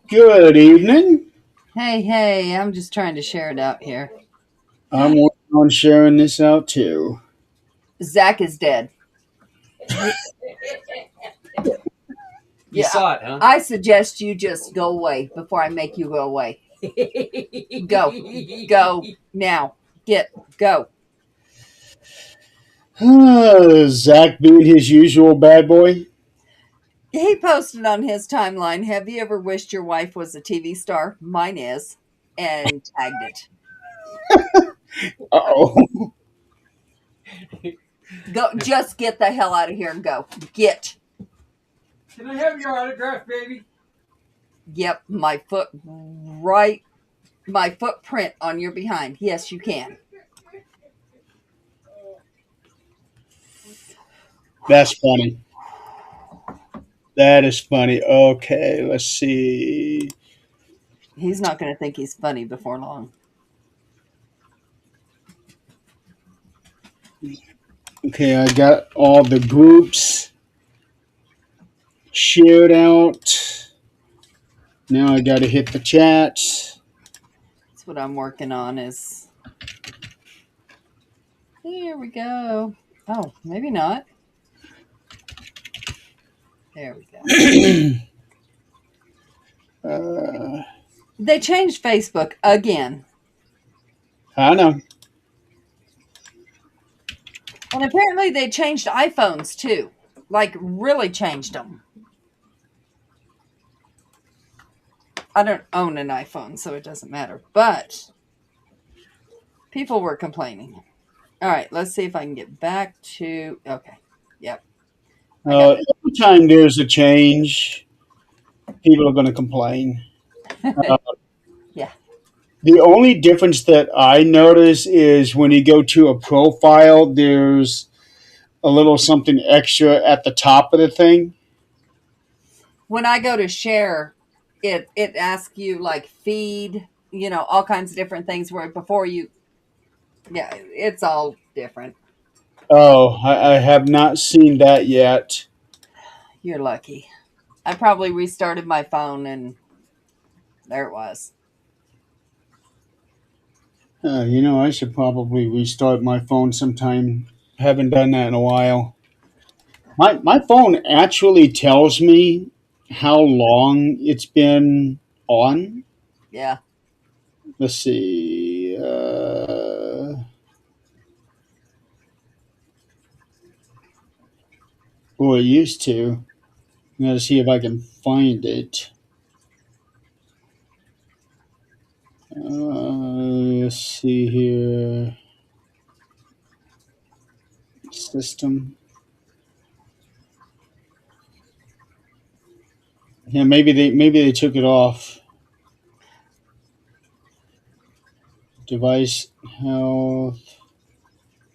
Good evening. Hey, I'm just trying to share it out here. I'm working on sharing this out too. Zach is dead. You Yeah, saw it, huh? I suggest you just go away before I make you go away. Go. Go now. Go. Zach being his usual bad boy. He posted on his timeline, have you ever wished your wife was a TV star? Mine is. And tagged it. Uh-oh. Go, just get the hell out of here and go. Get. Can I have your autograph, baby? Yep, my footprint on your behind. Yes, you can. That's funny. That is funny. Okay, let's see. He's not going to think he's funny before long. Okay, I got all the groups shared out. Now I got to hit the chats. That's what I'm working on is here we go. Oh, maybe not. There we go. Uh, They changed Facebook again. I know. And apparently they changed iPhones too. Like really changed them. I don't own an iPhone, so it doesn't matter. But people were complaining. All right, let's see if I can get back to. Okay. Yep. I got Every time there's a change, people are going to complain. Uh, it. Yeah. The only difference that I notice is when you go to a profile, there's a little something extra at the top of the thing. When I go to share, it asks you like feed, all kinds of different things where before you yeah, it's all different. Oh, I have not seen that yet. You're lucky. I probably restarted my phone and there it was. I should probably restart my phone sometime. Haven't done that in a while. My phone actually tells me how long it's been on. Yeah. Let's see. Well, it used to. I'm going to see if I can find it. Let's see here. System. Yeah, maybe they took it off. Device health.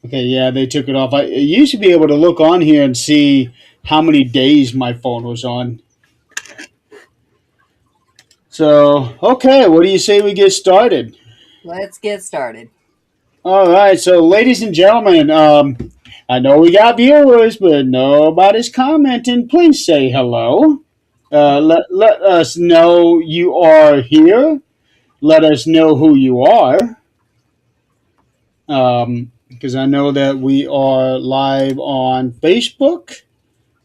Okay, yeah, they took it off. I used to be able to look on here and see how many days my phone was on. So, okay, what do you say we get started? Let's get started. All right, so ladies and gentlemen, I know we got viewers, but nobody's commenting. Please say hello. Let us know you are here. Let us know who you are. Because I know that we are live on Facebook,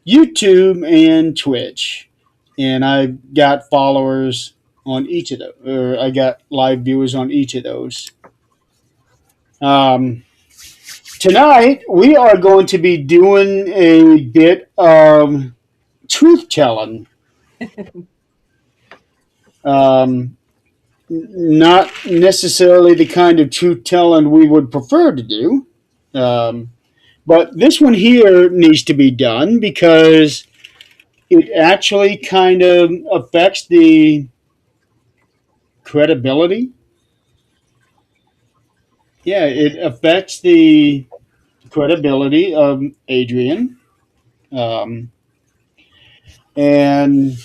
YouTube, and Twitch. And I've got followers on each of those, or I got live viewers on each of those. Um, Tonight, we are going to be doing a bit of truth telling. Um, Not necessarily the kind of truth telling we would prefer to do. Um, but this one here needs to be done because it actually kind of affects the credibility. Yeah, it affects the credibility of Adrienne. Um, and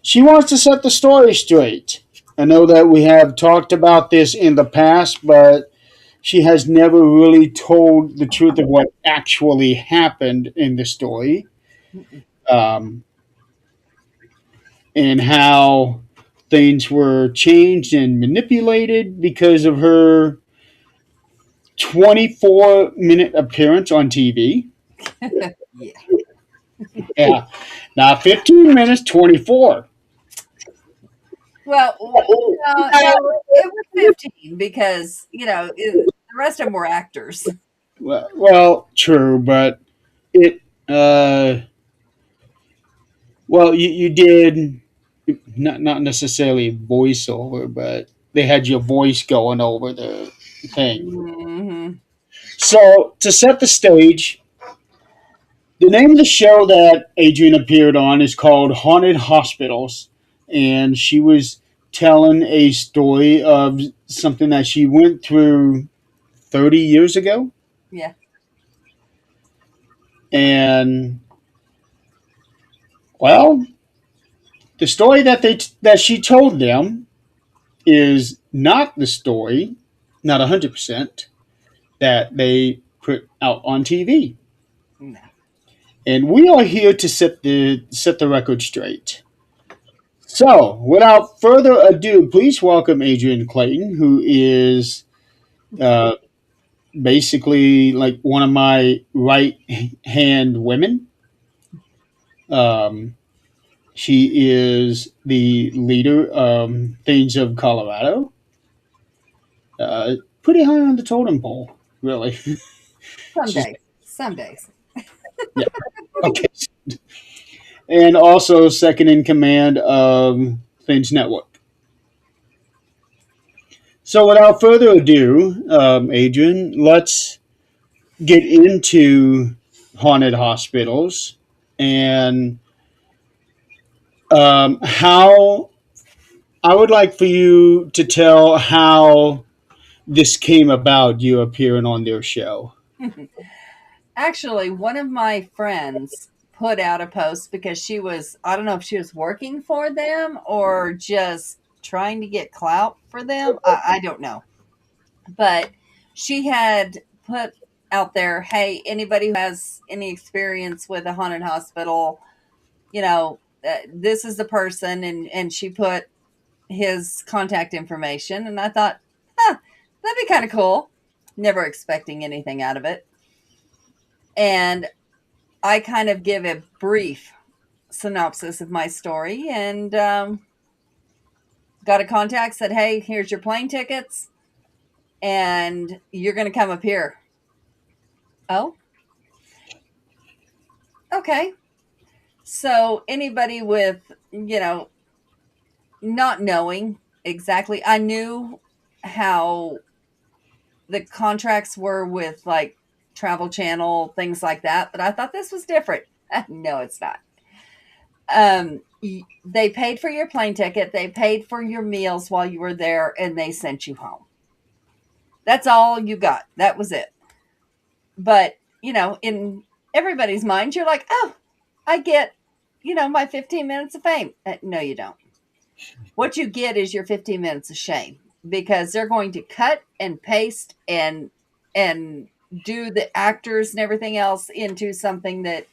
she wants to set the story straight. I know that we have talked about this in the past, but she has never really told the truth of what actually happened in the story. Um, and how things were changed and manipulated because of her 24-minute appearance on TV. Yeah. Yeah, not 15 minutes, 24. Well, no, it was 15 because, the rest of them were actors. Well, true, but it. Well, you did not necessarily voiceover, but they had your voice going over the thing. Hmm. So to set the stage, the name of the show that Adrienne appeared on is called Haunted Hospitals, and she was telling a story of something that she went through 30 years ago, Yeah. and well, the story that she told them is not the story, not 100%, that they put out on TV. No. And we are here to set the record straight. So, without further ado, please welcome Adrienne Clayton, who is uh, basically like one of my right hand women. Um, she is the leader of Things of Colorado. Pretty high on the totem pole, really. Some She's days. Some days. yeah. Okay. And also second in command of Things Network. So without further ado, Adrian, let's get into haunted hospitals and how I would like for you to tell how this came about, you appearing on their show. Actually, one of my friends put out a post because I don't know if she was working for them or just trying to get clout for them. I don't know. But she had put out there, hey, anybody who has any experience with a haunted hospital, this is the person. And she put his contact information. And I thought, that'd be kind of cool. Never expecting anything out of it. And I kind of give a brief synopsis of my story and got a contact, said, hey, here's your plane tickets and you're going to come up here. Oh, okay. So anybody with, not knowing exactly, I knew how the contracts were with like Travel Channel, things like that, but I thought this was different. No, it's not. They paid for your plane ticket, they paid for your meals while you were there, and they sent you home. That's all you got. That was it. But, in everybody's mind, you're like, oh, I get, my 15 minutes of fame. No, you don't. What you get is your 15 minutes of shame because they're going to cut and paste and do the actors and everything else into something that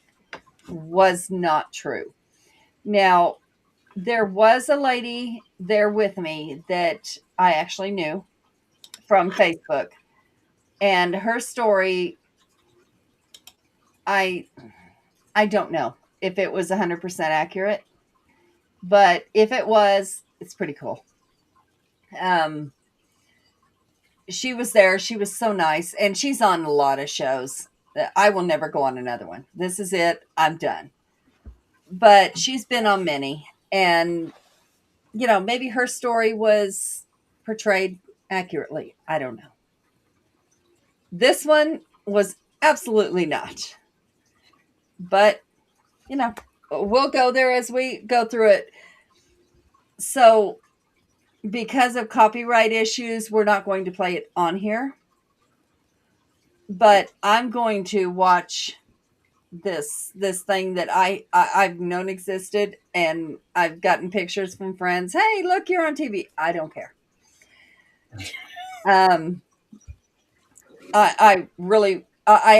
was not true. Now, there was a lady there with me that I actually knew from Facebook, and her story, I I don't know if it was 100% accurate, but if it was, it's pretty cool. Um, she was there. She was so nice, and she's on a lot of shows. That I will never go on another one. This is it. I'm done. But she's been on many, and maybe her story was portrayed accurately. I don't know. This one was absolutely not. But, you know, we'll go there as we go through it. So, because of copyright issues, we're not going to play it on here. But I'm going to watch this thing that I've known existed, and I've gotten pictures from friends. Hey, look, you're on TV. I don't care. Um, I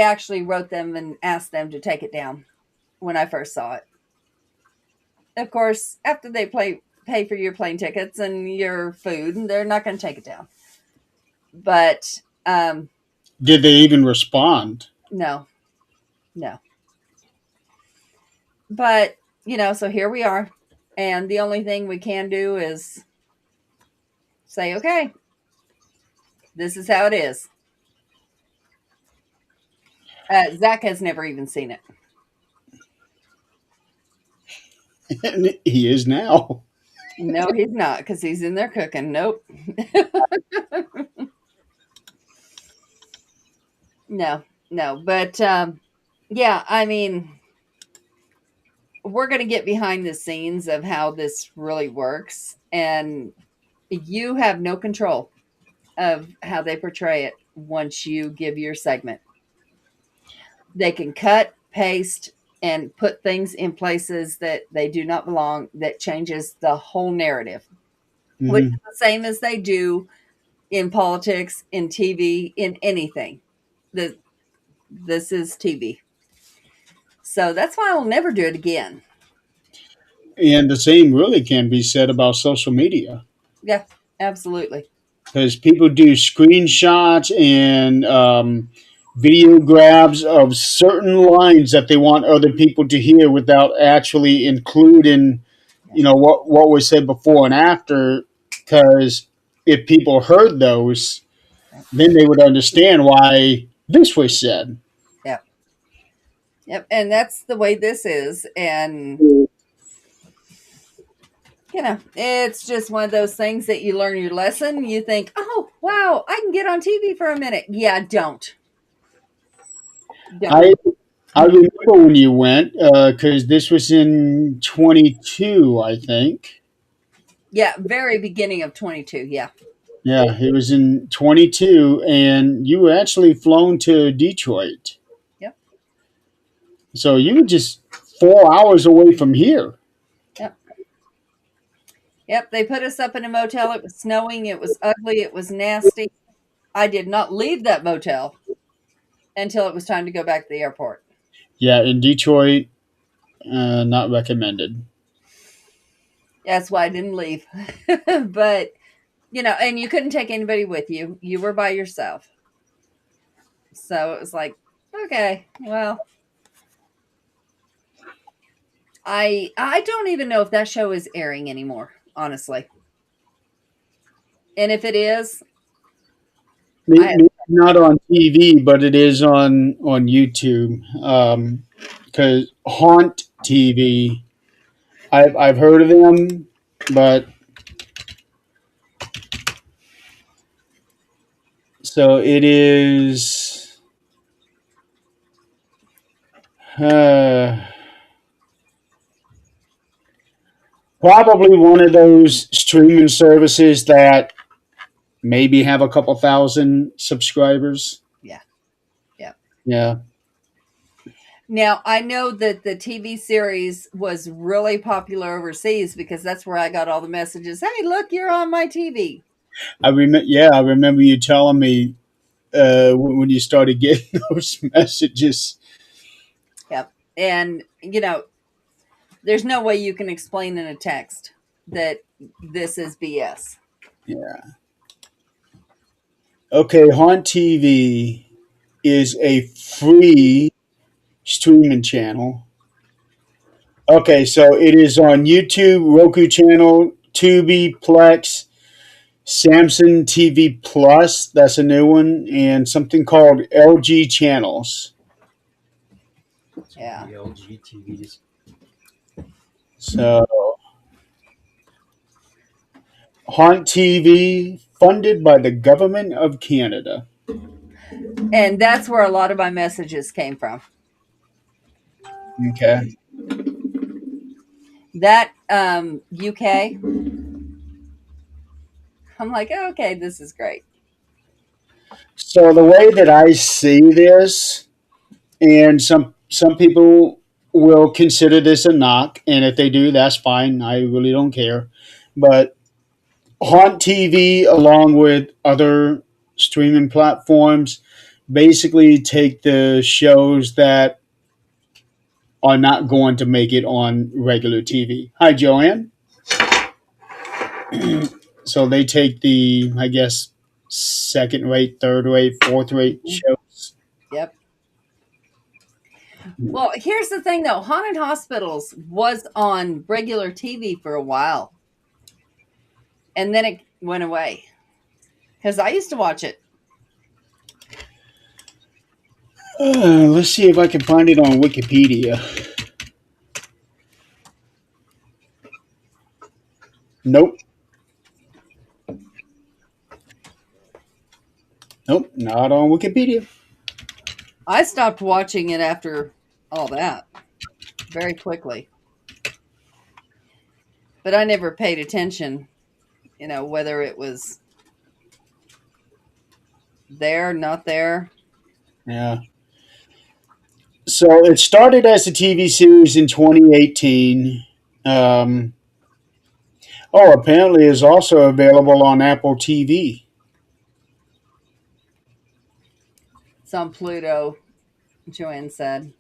actually wrote them and asked them to take it down when I first saw it. of course, after they pay for your plane tickets and your food, they're not going to take it down. But Did they even respond? no, no. But so here we are, and the only thing we can do is say, okay, this is how it is. Zach has never even seen it. And he is now. No, he's not, because he's in there cooking. Nope. No, no. But yeah, I mean, we're going to get behind the scenes of how this really works, and you have no control of how they portray it once you give your segment. They can cut, paste, and put things in places that they do not belong, that changes the whole narrative, which is Mhm. the same as they do in politics, in TV, in anything. This is TV. So that's why I'll never do it again. And the same really can be said about social media. Yeah, absolutely. Because people do screenshots and video grabs of certain lines that they want other people to hear without actually including, what was said before and after. Because if people heard those, then they would understand why this was said. Yep. Yep. And that's the way this is. And, it's just one of those things that you learn your lesson. You think, oh, wow, I can get on TV for a minute. Yeah, don't. I Don't. I remember when you went because this was in 22, I think. Yeah, very beginning of 22. Yeah. Yeah, it was in 22, and you were actually flown to Detroit. Yep. So you were just 4 hours away from here. Yep. Yep. They put us up in a motel. It was snowing. It was ugly. It was nasty. I did not leave that motel until it was time to go back to the airport. Yeah, in Detroit, not recommended. That's why I didn't leave. But, and you couldn't take anybody with you. You were by yourself. So it was like, okay, well, I don't even know if that show is airing anymore, honestly. And if it is, Maybe not on TV, but it is on YouTube. Because Haunt TV, I've heard of them, but so it is. Uh, Probably one of those streaming services that maybe have a couple thousand subscribers. yeah, yeah. Yeah. Now, I know that the TV series was really popular overseas because that's where I got all the messages. Hey, look, you're on my TV. I remember you telling me when you started getting those messages. Yep. And, there's no way you can explain in a text that this is BS. Yeah. Okay, Haunt TV is a free streaming channel. Okay, so it is on YouTube, Roku channel, Tubi, Plex, Samsung TV Plus, that's a new one, and something called LG Channels. Yeah. The LGTVs. So, Haunt TV, funded by the government of Canada. And that's where a lot of my messages came from. Okay. That UK, I'm like, oh, okay, this is great. So the way that I see this, and some people will consider this a knock, and if they do, that's fine. I really don't care. But Haunt TV, along with other streaming platforms, basically take the shows that are not going to make it on regular TV. Hi, Joanne. So they take the, I guess, second rate, third rate, fourth rate shows. Yep. Well, here's the thing though. Haunted Hospitals was on regular TV for a while. And then it went away. Because I used to watch it. Let's see if I can find it on Wikipedia. Nope. Nope, not on Wikipedia. I stopped watching it after all that very quickly. But I never paid attention, whether it was there, not there. Yeah. So it started as a TV series in 2018. Apparently it's also available on Apple TV. It's on Pluto, Joanne said.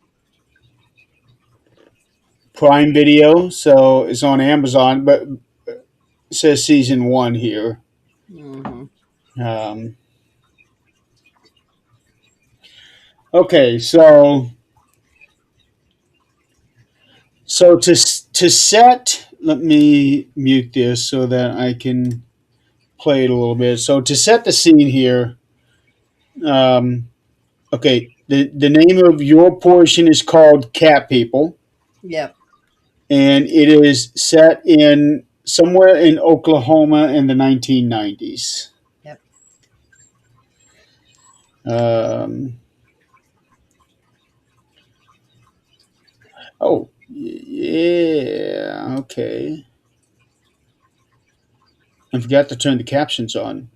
Prime Video, so it's on Amazon, but it says season 1 here. Mm-hmm. Okay, so to set, let me mute this so that I can play it a little bit. So to set the scene here, okay, the name of your portion is called Cat People. Yep. And it is set in somewhere in Oklahoma in the 1990s. Yep. Oh, yeah, okay. I forgot to turn the captions on.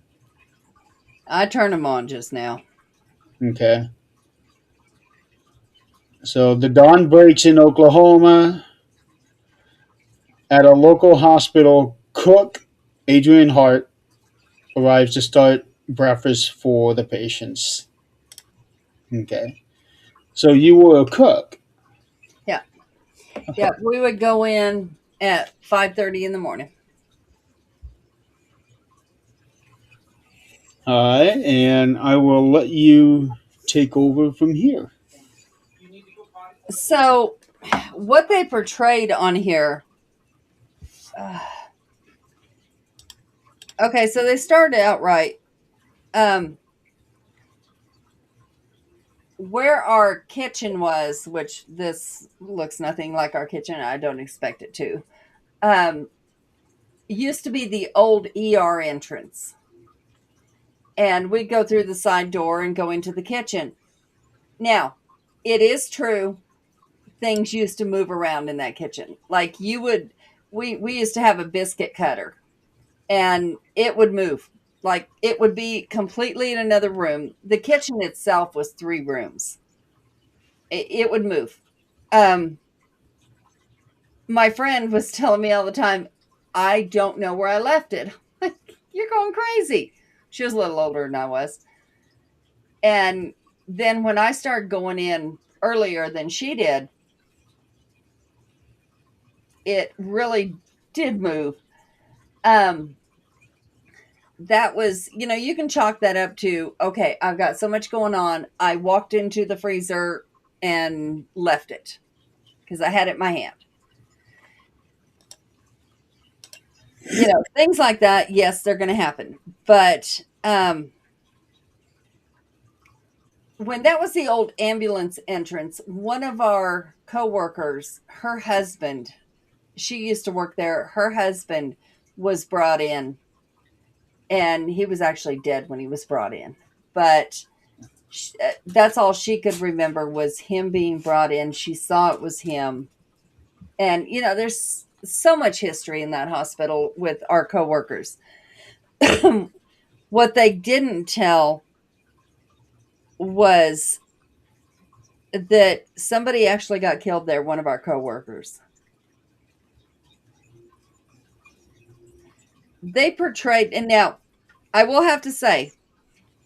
I turned them on just now. Okay. So the dawn breaks in Oklahoma. At a local hospital, cook Adrienne Hart arrives to start breakfast for the patients. Okay. So you were a cook. Yeah. Yeah. We would go in at 5:30 in the morning. All right, and I will let you take over from here. So, what they portrayed on here. Okay, so they started out right. Where our kitchen was, which this looks nothing like our kitchen, I don't expect it to, used to be the old ER entrance. And we'd go through the side door and go into the kitchen. Now, it is true, things used to move around in that kitchen. Like we used to have a biscuit cutter and it would move. Like it would be completely in another room. The kitchen itself was 3 rooms. It would move. My friend was telling me all the time, I don't know where I left it. You're going crazy. She was a little older than I was. And then when I started going in earlier than she did, it really did move. That was, you can chalk that up to, okay, I've got so much going on. I walked into the freezer and left it because I had it in my hand. Things like that, yes, they're going to happen. But when that was the old ambulance entrance, one of our coworkers, her husband, she used to work there. Her husband was brought in, and he was actually dead when he was brought in. But that's all she could remember was him being brought in. She saw it was him. And, there's so much history in that hospital with our coworkers. What they didn't tell was that somebody actually got killed there, one of our coworkers. They portrayed, and now I will have to say,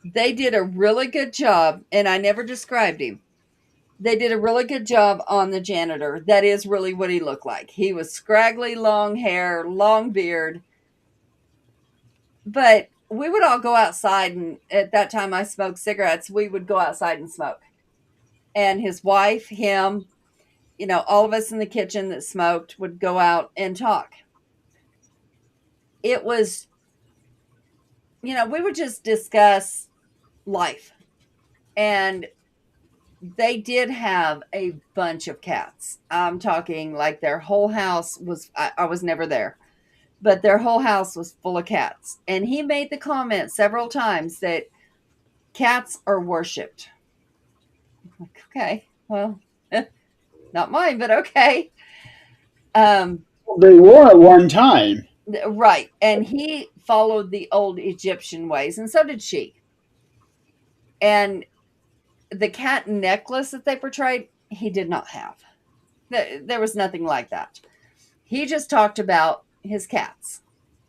they did a really good job, and I never described him. They did a really good job on the janitor. That is really what he looked like. He was scraggly, long hair, long beard. But we would all go outside, and at that time I smoked cigarettes. We would go outside and smoke. And his wife, him, all of us in the kitchen that smoked would go out and talk. It was, we would just discuss life. And they did have a bunch of cats. I'm talking like their whole house was, I was never there, but their whole house was full of cats. And he made the comment several times that cats are worshipped. Like, okay, well, not mine, but okay. They were at one time. Right. And he followed the old Egyptian ways, and so did she. And the cat necklace that they portrayed, he did not have. There was nothing like that. He just talked about his cats,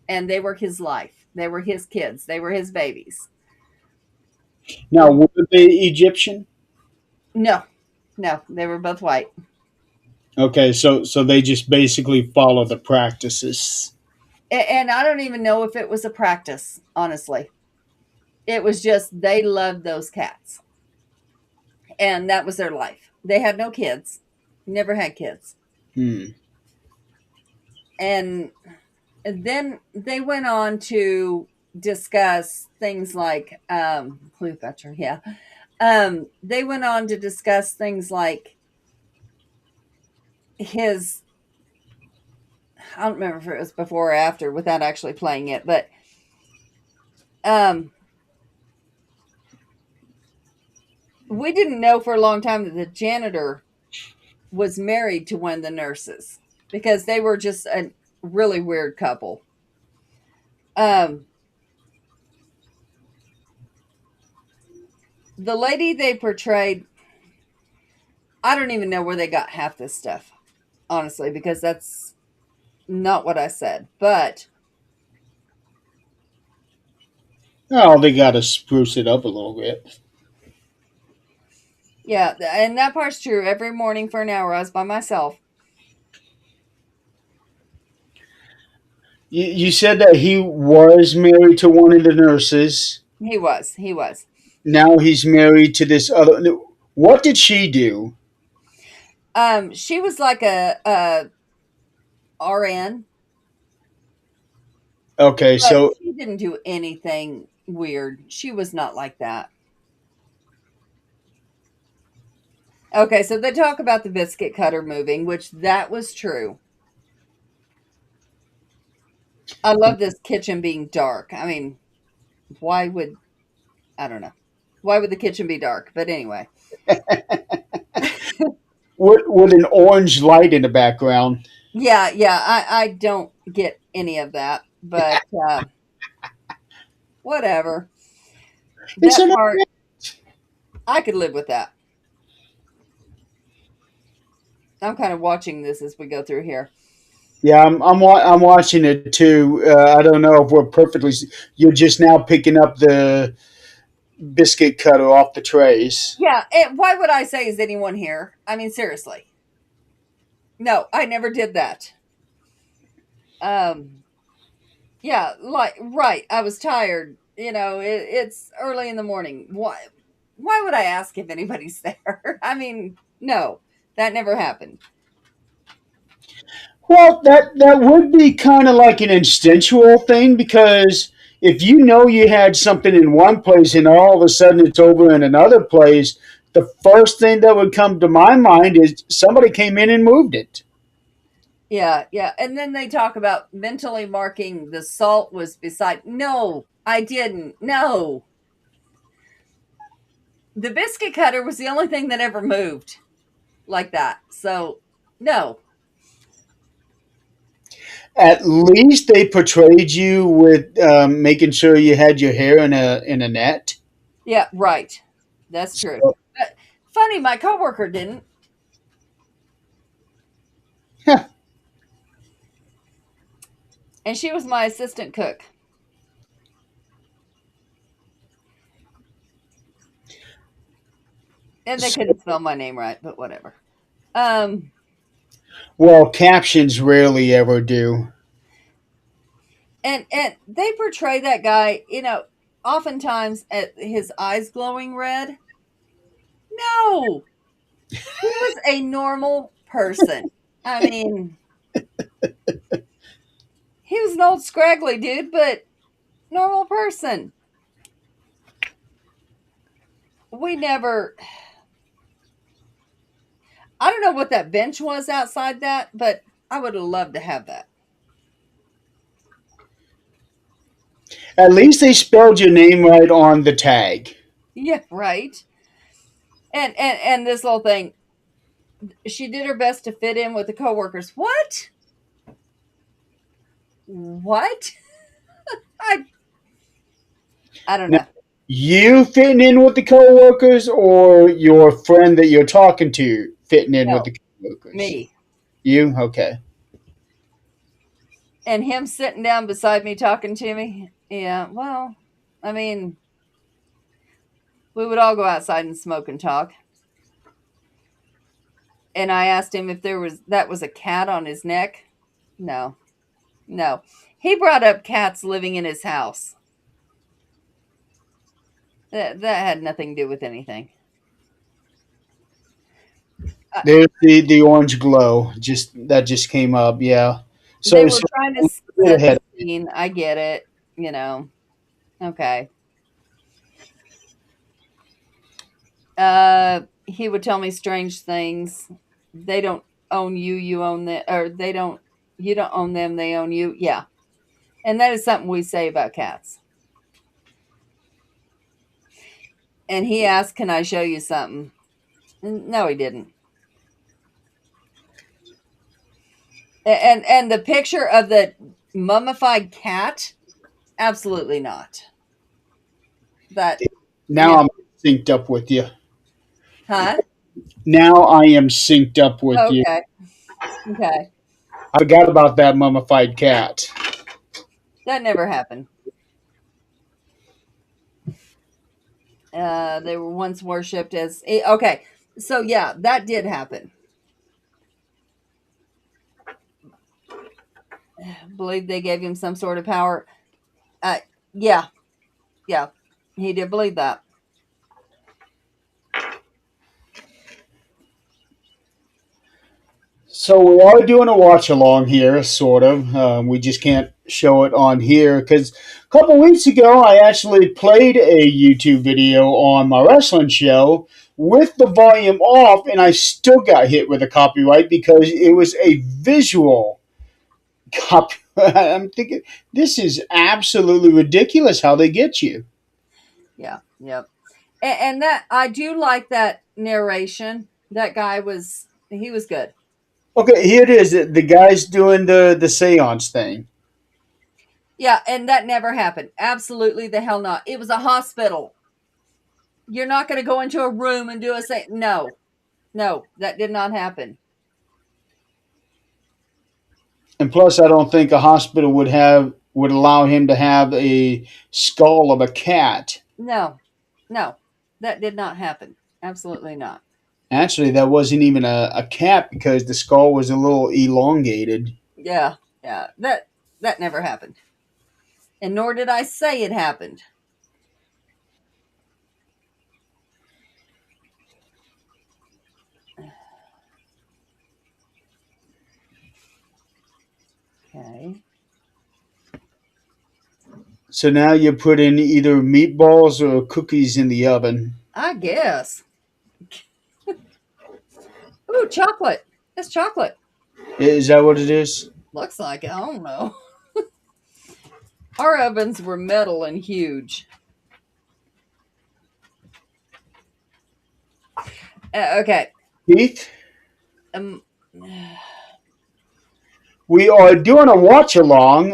and they were his life. They were his kids. They were his babies. Now, were they Egyptian? No, no, they were both white. Okay, so they just basically follow the practices. And I don't even know if it was a practice, honestly. It was just they loved those cats. And that was their life. They had no kids, never had kids. Hmm. And then they went on to discuss things like Cleopatra, yeah. They went on to discuss things like his, I don't remember if it was before or after without actually playing it, but we didn't know for a long time that the janitor was married to one of the nurses because they were just a really weird couple. The lady they portrayed, I don't even know where they got half this stuff, honestly, because that's not what I said. But Oh, they got to spruce it up a little bit. yeah, and that part's true. Every morning for an hour, I was by myself. You said that he was married to one of the nurses. He was. He was. Now he's married to this other. What did she do? She was like a RN, Okay, but so she didn't do anything weird. She was not like that. Okay, so they talk about the biscuit cutter moving, which that was true. I love this kitchen being dark. I mean, why would, I don't know. Why would the kitchen be dark? But anyway. with an orange light in the background. Yeah, yeah, I don't get any of that, but whatever. It's That an. part, I could live with that. I'm kind of watching this as we go through here. Yeah, I'm watching it too. I don't know if we're perfectly. You're just now picking up the biscuit cutter off the trays. Yeah, and why would I say, is anyone here? I mean, seriously. No, I never did that. Um, yeah, like, right, I was tired. It's early in the morning. Why would I ask if anybody's there? I mean, no, that never happened. Well, that would be kind of like an instinctual thing because if you know you had something in one place and all of a sudden it's over in another place, the first thing that would come to my mind is somebody came in and moved it. Yeah, yeah. And then they talk about mentally marking the salt was beside. No, I didn't. No. The biscuit cutter was the only thing that ever moved like that. So, no. At least they portrayed you with making sure you had your hair in a net. Yeah, right. That's true. So, But funny, my coworker didn't. huh. And she was my assistant cook. And they couldn't spell my name right, but whatever. Um, Well, captions rarely ever do. and they portray that guy, oftentimes at his eyes glowing red. No, he was a normal person. I mean, he was an old scraggly dude, but normal person. We never. I don't know what that bench was outside that, but I would have loved to have that. At least they spelled your name right on the tag. Yeah, right. And this little thing, she did her best to fit in with the coworkers. What? What? I I don't Now, know. you fitting in with the coworkers, or your friend that you're talking to fitting in with No, the coworkers? me. You okay? And him sitting down beside me talking to me. Yeah, well, I mean, we would all go outside and smoke and talk. And I asked him if that was a cat on his neck. No. No. He brought up cats living in his house. That had nothing to do with anything. Uh, There's the orange glow. Just came up. Yeah. they So were so trying to a bit set ahead. the scene. I get it. You know. Okay. He would tell me strange things. They don't own you, you own them, or you don't own them, they own you. Yeah. And that is something we say about cats. And he asked, "Can I show you something?" No, he didn't. And the picture of the mummified cat, absolutely not. That Now no. I'm synced up with you. Huh? Now I am synced up with you. Okay. Okay. I forgot about that mummified cat. That never happened. They were once worshipped as okay. So yeah, that did happen. I believe they gave him some sort of power. Uh, yeah, yeah, he did believe that. So we are doing a watch along here, sort of. We just can't show it on here because a couple weeks ago I actually played a YouTube video on my wrestling show with the volume off, and I still got hit with a copyright because it was a visual copyright. I'm thinking this is absolutely ridiculous how they get you. Yeah, yep. And that I do like that narration. That guy he was good. Okay, here it is. The guy's doing the seance thing. Yeah, and that never happened. Absolutely the hell not. It was a hospital. You're not going to go into a room and do a say. No, no, that did not happen. And plus, I don't think a hospital would allow him to have a skull of a cat. No, no, that did not happen. Absolutely not. Actually, that wasn't even a cat because the skull was a little elongated. Yeah, yeah, that never happened. And nor did I say it happened. Okay. So now you put in either meatballs or cookies in the oven. I guess. Ooh, chocolate. It's chocolate. Is that what it is? Looks like it. I don't know. Our ovens were metal and huge. Okay. Keith, Um, we are doing a watch along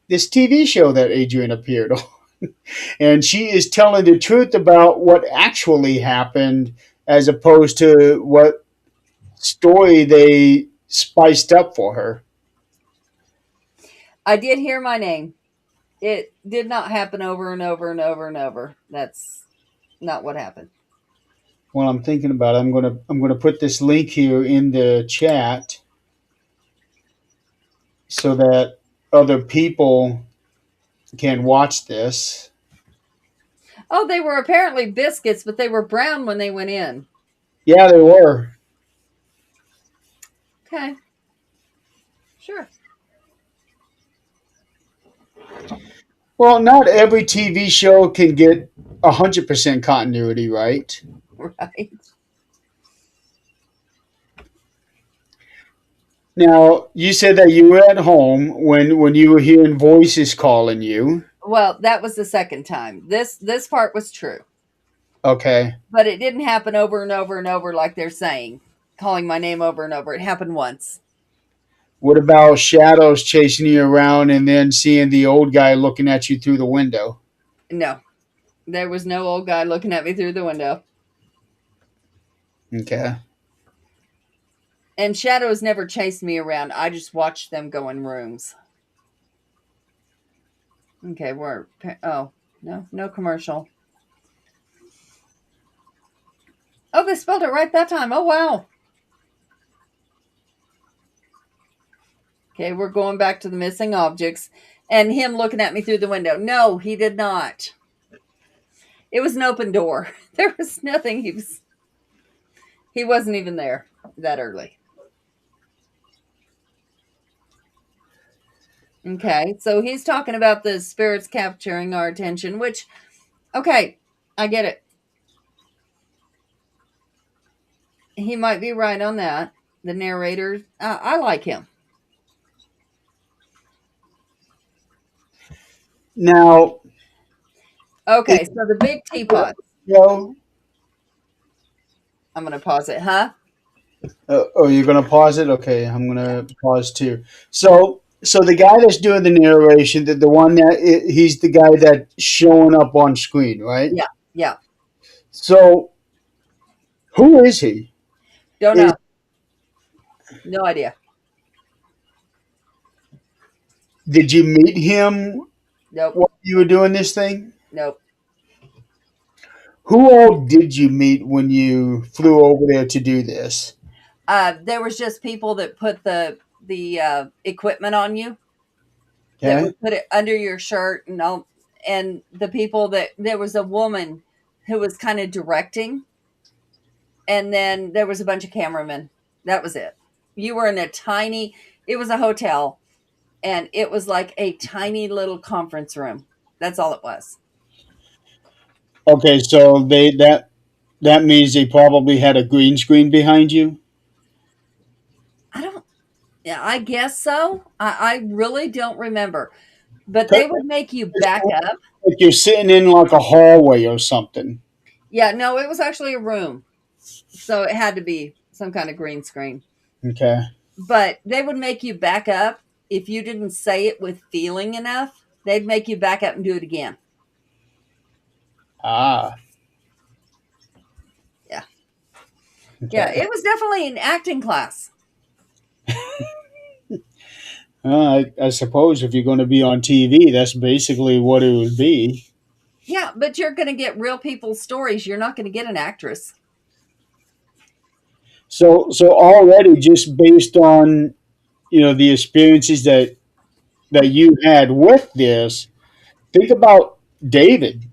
this TV show that Adrienne appeared on. And she is telling the truth about what actually happened as opposed to what story they spiced up for her. I did hear my name. It did not happen over and over and over and over. That's not what happened. while I'm thinking about it, I'm gonna put this link here in the chat so that other people can watch this. Oh, they were apparently biscuits, but they were brown when they went in. Yeah, they were. Okay. Sure. Well, not every TV show can get 100% continuity, right? Right. Now, you said that you were at home when you were hearing voices calling you. Well, that was the second time. This part was true. Okay. But it didn't happen over and over and over like they're saying, calling my name over and over. It happened once. What about shadows chasing you around and then seeing the old guy looking at you through the window? No. There was no old guy looking at me through the window. Okay. And shadows never chased me around. I just watched them go in rooms. Okay, oh, no commercial. Oh, they spelled it right that time. Oh, wow. Okay, we're going back to the missing objects and him looking at me through the window. No, he did not. It was an open door. There was nothing. He wasn't even there that early. Okay, so he's talking about the spirits capturing our attention, which, okay, I get it. He might be right on that. The narrator, I like him. Now, Okay, so the big teapot. yo, I'm going to pause it, huh? oh, you're gonna pause it? Okay, I'm gonna pause too. So the guy that's doing the narration, the one that he's the guy that's showing up on screen, right? Yeah, yeah. So who is he? Don't Is, know. No idea. did you meet him Nope, while you were doing this thing? nope. Who all did you meet when you flew over there to do this? There was just people that put the equipment on you, that Okay. would put it under your shirt and all. And the people that there was a woman who was kind of directing, and then there was a bunch of cameramen. That was it. You were in it was a hotel, and it was like a tiny little conference room. That's all it was. Okay, so that means they probably had a green screen behind you. I don't, yeah, I guess so. I really don't remember. But 'Cause they would make you back up. like you're sitting in like a hallway or something. Yeah, no, it was actually a room. So it had to be some kind of green screen. Okay. But they would make you back up. If you didn't say it with feeling enough, they'd make you back up and do it again. Ah. Yeah. Okay. Yeah, it was definitely an acting class. I suppose if you're going to be on TV, that's basically what it would be. Yeah, but you're going to get real people's stories. You're not going to get an actress. So already just based on the experiences that you had with this, think about David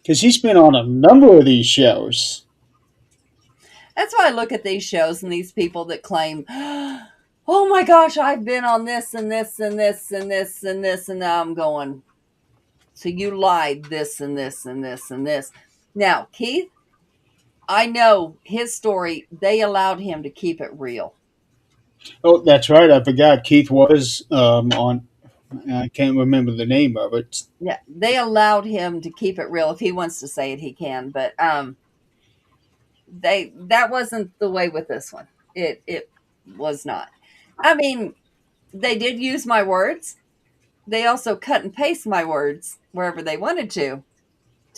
because he's been on a number of these shows. That's why I look at these shows and these people that claim, oh my gosh, I've been on this and this and this and this and this. And now I'm going, so you lied this and this and this and this. Now, Keith, I know his story. They allowed him to keep it real. Oh, that's right. I forgot Keith was on. I can't remember the name of it. Yeah, they allowed him to keep it real. If he wants to say it, he can. But that wasn't the way with this one. It was not. I mean, they did use my words. They also cut and paste my words wherever they wanted to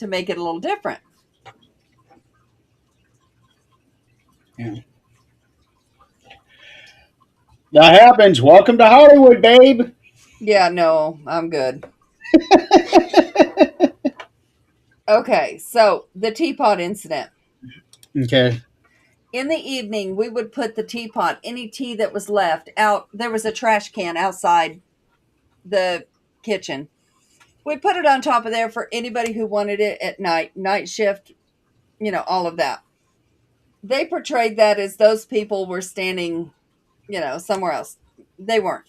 make it a little different. Yeah. That happens. Welcome to Hollywood, babe. Yeah, no, I'm good. Okay, so the teapot incident. Okay. In the evening, we would put the teapot, any tea that was left, out. There was a trash can outside the kitchen. We put it on top of there for anybody who wanted it at night shift, all of that. They portrayed that as those people were standing, somewhere else. They weren't.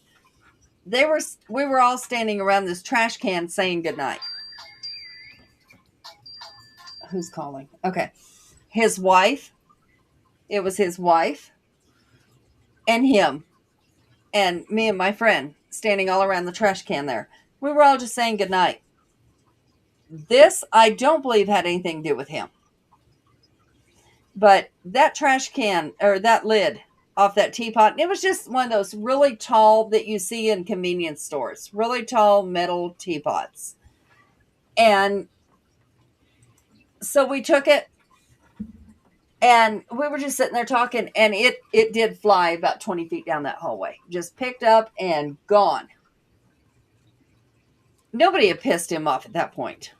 We were all standing around this trash can saying goodnight. Who's calling? Okay. His wife. It was his wife and him and me and my friend standing all around the trash can there. We were all just saying goodnight. This, I don't believe, had anything to do with him. But that trash can, or that lid off that teapot, it was just one of those really tall that you see in convenience stores. Really tall metal teapots. And so we took it, and we were just sitting there talking, and it did fly about 20 feet down that hallway. Just picked up and gone. Nobody had pissed him off at that point.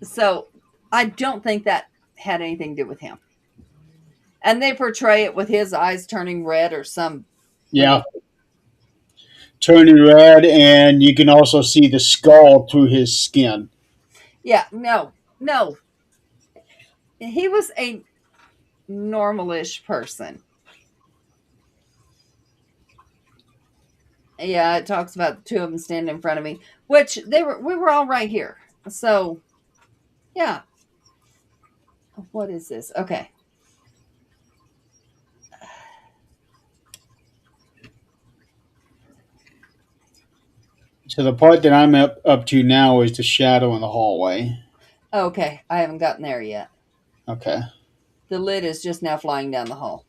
So I don't think that had anything to do with him. And they portray it with his eyes turning red or some. Yeah. Turning red, and you can also see the skull through his skin. Yeah, no. He was a normalish person. Yeah, it talks about the two of them standing in front of me, which we were all right here. So, yeah. What is this? Okay. So the part that I'm up to now is the shadow in the hallway. Okay, I haven't gotten there yet. Okay. The lid is just now flying down the hall.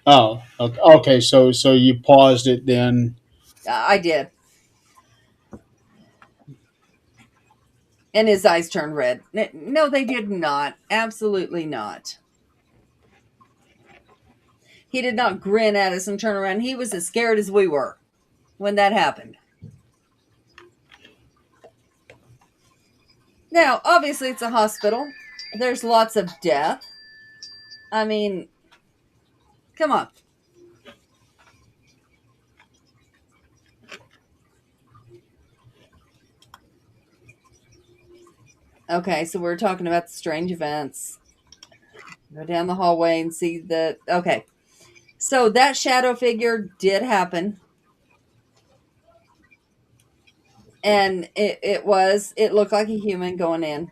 Oh, okay. So you paused it then. I did. And his eyes turned red. No, they did not. Absolutely not. He did not grin at us and turn around. He was as scared as we were when that happened. Now, obviously, it's a hospital. There's lots of death. I mean, come on. Okay, so we're talking about the strange events. Go down the hallway and see the... Okay. So that shadow figure did happen. And it looked like a human going in.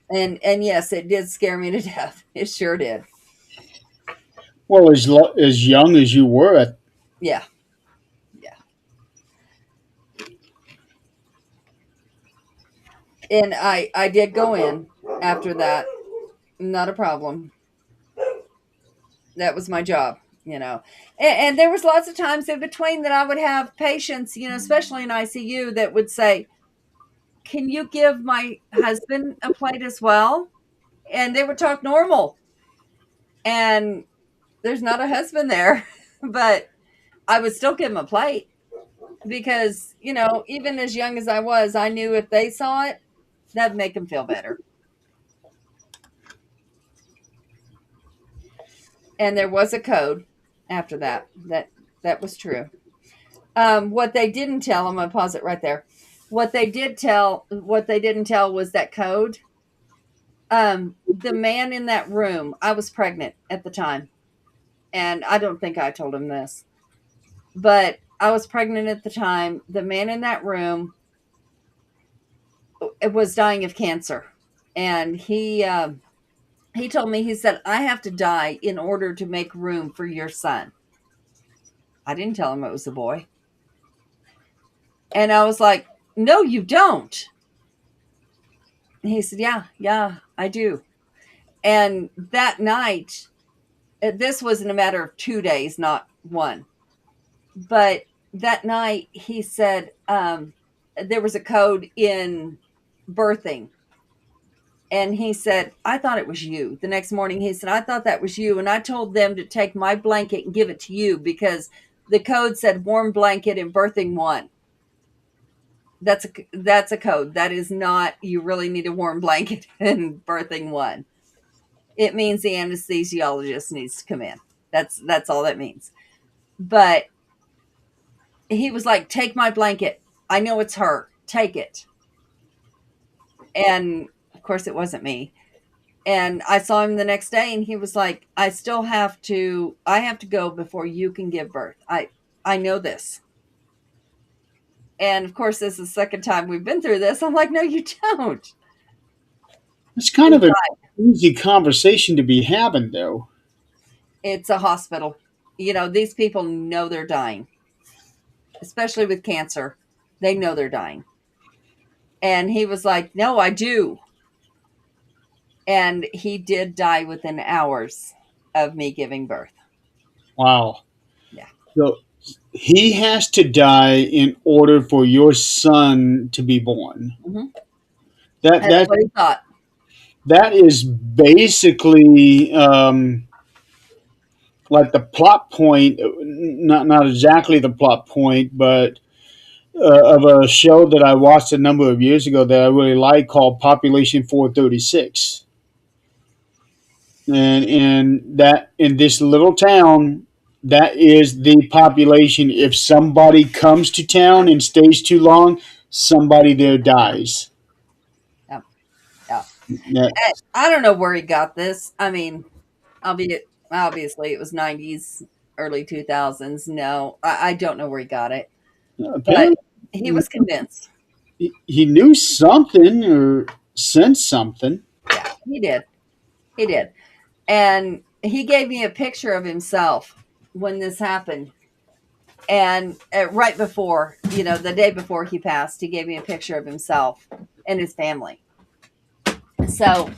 And yes, it did scare me to death. It sure did. Well, as young as you were, Yeah. And I did go in after that. Not a problem. That was my job, And there was lots of times in between that I would have patients, especially in ICU, that would say, "Can you give my husband a plate as well?" And they would talk normal. And there's not a husband there, but I would still give him a plate because, even as young as I was, I knew if they saw it, that'd make them feel better. And there was a code after that. That was true. What they didn't tell, I'm going to pause it right there. What they didn't tell was that code. The man in that room, I was pregnant at the time. And I don't think I told him this. But I was pregnant at the time. The man in that room was dying of cancer. And he told me, he said, "I have to die in order to make room for your son." I didn't tell him it was a boy. And I was like, "No, you don't." And he said, yeah, I do. And that night, this was in a matter of 2 days, not one. But that night, he said there was a code in birthing. And he said, "I thought it was you." The next morning, he said, "I thought that was you. And I told them to take my blanket and give it to you because the code said warm blanket in birthing 1. That's a code. That is not you really need a warm blanket in birthing one. It means the anesthesiologist needs to come in. That's all that means. But he was like, "Take my blanket. I know it's her. Take it." And of course, it wasn't me. And I saw him the next day, and he was like, "I still have to. I have to go before you can give birth. I know this." And of course, this is the second time we've been through this. I'm like, "No, you don't." It's kind of an easy conversation to be having, though. It's a hospital. These people know they're dying, especially with cancer. They know they're dying. And he was like, "No, I do." And he did die within hours of me giving birth. Wow. Yeah. So he has to die in order for your son to be born. Mm-hmm. That That's that what he thought. that is basically like the plot point. Not exactly the plot point, but of a show that I watched a number of years ago that I really like called Population 436. And that in this little town, that is the population. If somebody comes to town and stays too long, somebody there dies. Yeah. Yeah. Yeah. I don't know where he got this. I mean, obviously it was 90s, early 2000s. No, I don't know where he got it, but Apparently, he was convinced. he knew something or sensed something. Yeah, he did. He did. And he gave me a picture of himself when this happened. And right before, the day before he passed, he gave me a picture of himself and his family. So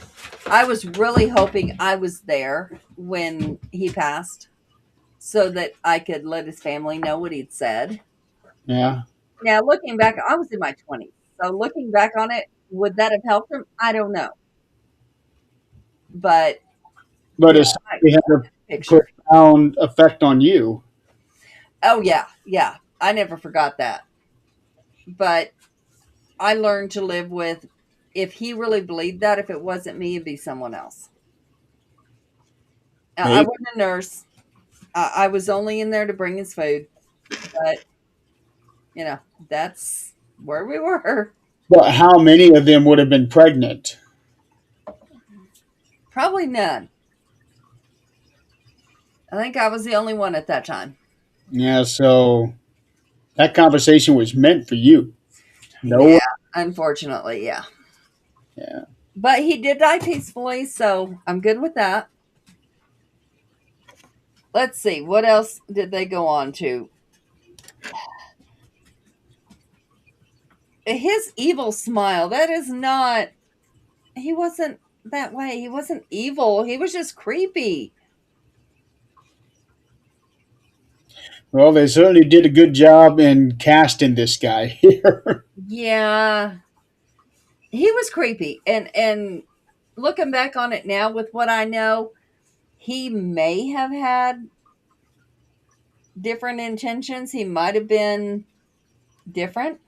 I was really hoping I was there when he passed so that I could let his family know what he'd said. Yeah. Now, looking back, I was in my 20s. So looking back on it, would that have helped him? I don't know. But But yeah, it certainly had a picture. profound effect on you. Oh, yeah. Yeah. I never forgot that. But I learned to live with if he really believed that, if it wasn't me, it'd be someone else. I Hey, wasn't a nurse. I was only in there to bring his food. But, that's where we were. but how many of them would have been pregnant? Probably none. I think I was the only one at that time. Yeah, so that conversation was meant for you. No Yeah, one. unfortunately, yeah. Yeah. But he did die peacefully, so I'm good with that. Let's see, what else did they go on to? His evil smile, that is not, he wasn't that way. He wasn't evil. He was just creepy. Well, they certainly did a good job in casting this guy here. Yeah, he was creepy. And looking back on it now with what I know, he may have had different intentions. He might have been different.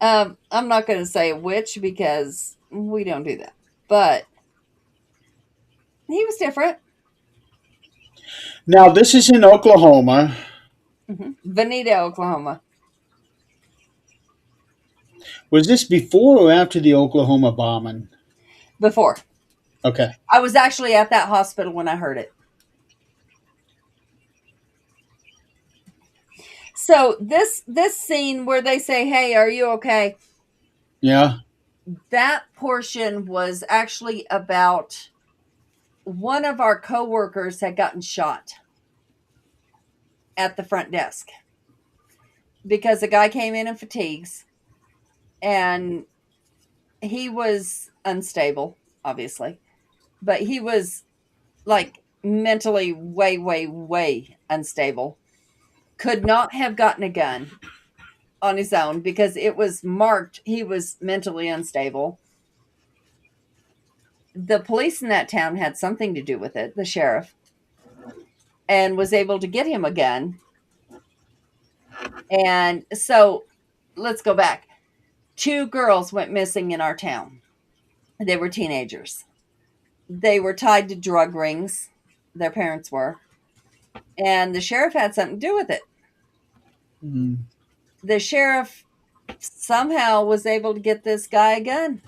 I'm not going to say which because we don't do that. But he was different. Now, this is in Oklahoma. Veneta, Oklahoma. Was this before or after the Oklahoma bombing? Before. Okay. I was actually at that hospital when I heard it. So this scene where they say, "Hey, are you okay?" Yeah. That portion was actually about one of our coworkers had gotten shot at the front desk because a guy came in fatigues and he was unstable, obviously, but he was like mentally way, way, way unstable. Could not have gotten a gun on his own because it was marked he was mentally unstable. The police in that town had something to do with it, the sheriff, and was able to get him a gun. And so let's go back. 2 girls went missing in our town. They were teenagers. They were tied to drug rings. Their parents were. And the sheriff had something to do with it. Mm. The sheriff somehow was able to get this guy a gun.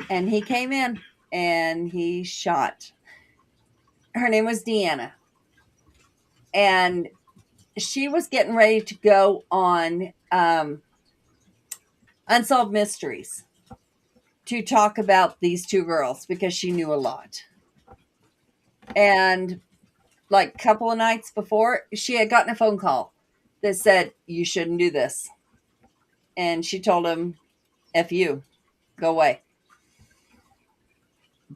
And he came in and he shot. Her name was Deanna. And she was getting ready to go on Unsolved Mysteries to talk about these 2 girls because she knew a lot. And like a couple of nights before, she had gotten a phone call that said, you shouldn't do this. And she told him, F you, go away.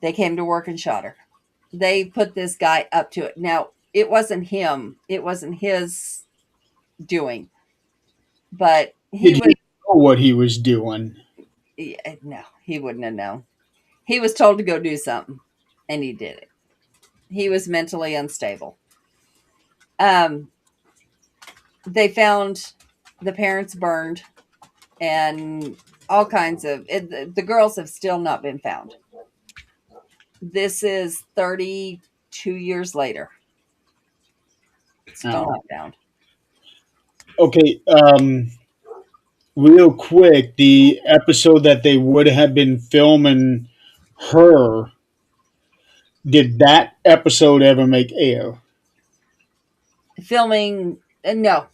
They came to work and shot her. They put this guy up to it. Now, it wasn't him. It wasn't his doing. But he Did was... he know what he was doing? No, he wouldn't have known. He was told to go do something, and he did it. He was mentally unstable. They found the parents burned, and all kinds of... the girls have still not been found. This is 32 years later. Still not found. Okay, real quick, the episode that they would have been filming her, did that episode ever make air? Filming... no.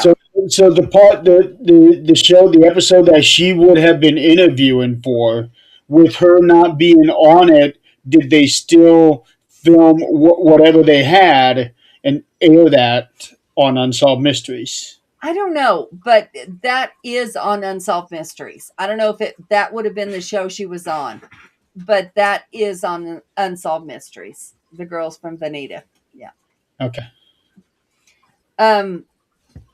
So, so the part, the show, the episode that she would have been interviewing for, with her not being on it, did they still film whatever they had and air that on Unsolved Mysteries? I don't know, but that is on Unsolved Mysteries. I don't know if that would have been the show she was on, but that is on Unsolved Mysteries. The girls from Veneta. Yeah. Okay.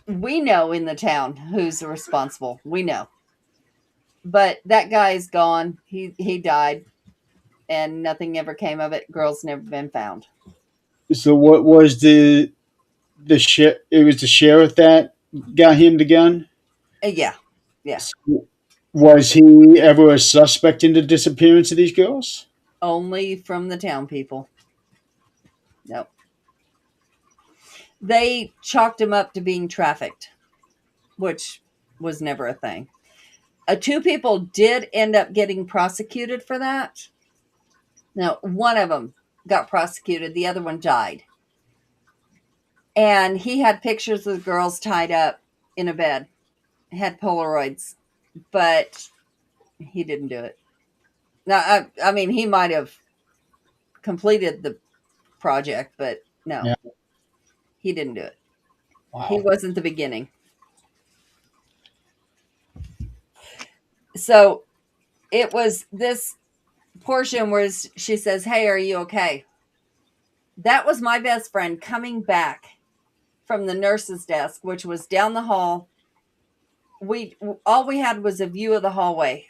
We know in the town who's responsible. We know. But that guy's gone. He died, and nothing ever came of it. Girls never been found. So what was the it was the sheriff that got him the gun? Yeah. So was he ever a suspect in the disappearance of these girls? Only from the town people. Nope. They chalked him up to being trafficked, which was never a thing. 2 people did end up getting prosecuted for that. Now, one of them got prosecuted. The other one died. And he had pictures of the girls tied up in a bed. Had Polaroids. But he didn't do it. Now, I mean, he might have completed the project, but no. Yeah. He didn't do it. Wow. He wasn't the beginning. So it was this portion where she says, hey, are you okay? That was my best friend coming back from the nurse's desk, which was down the hall. All we had was a view of the hallway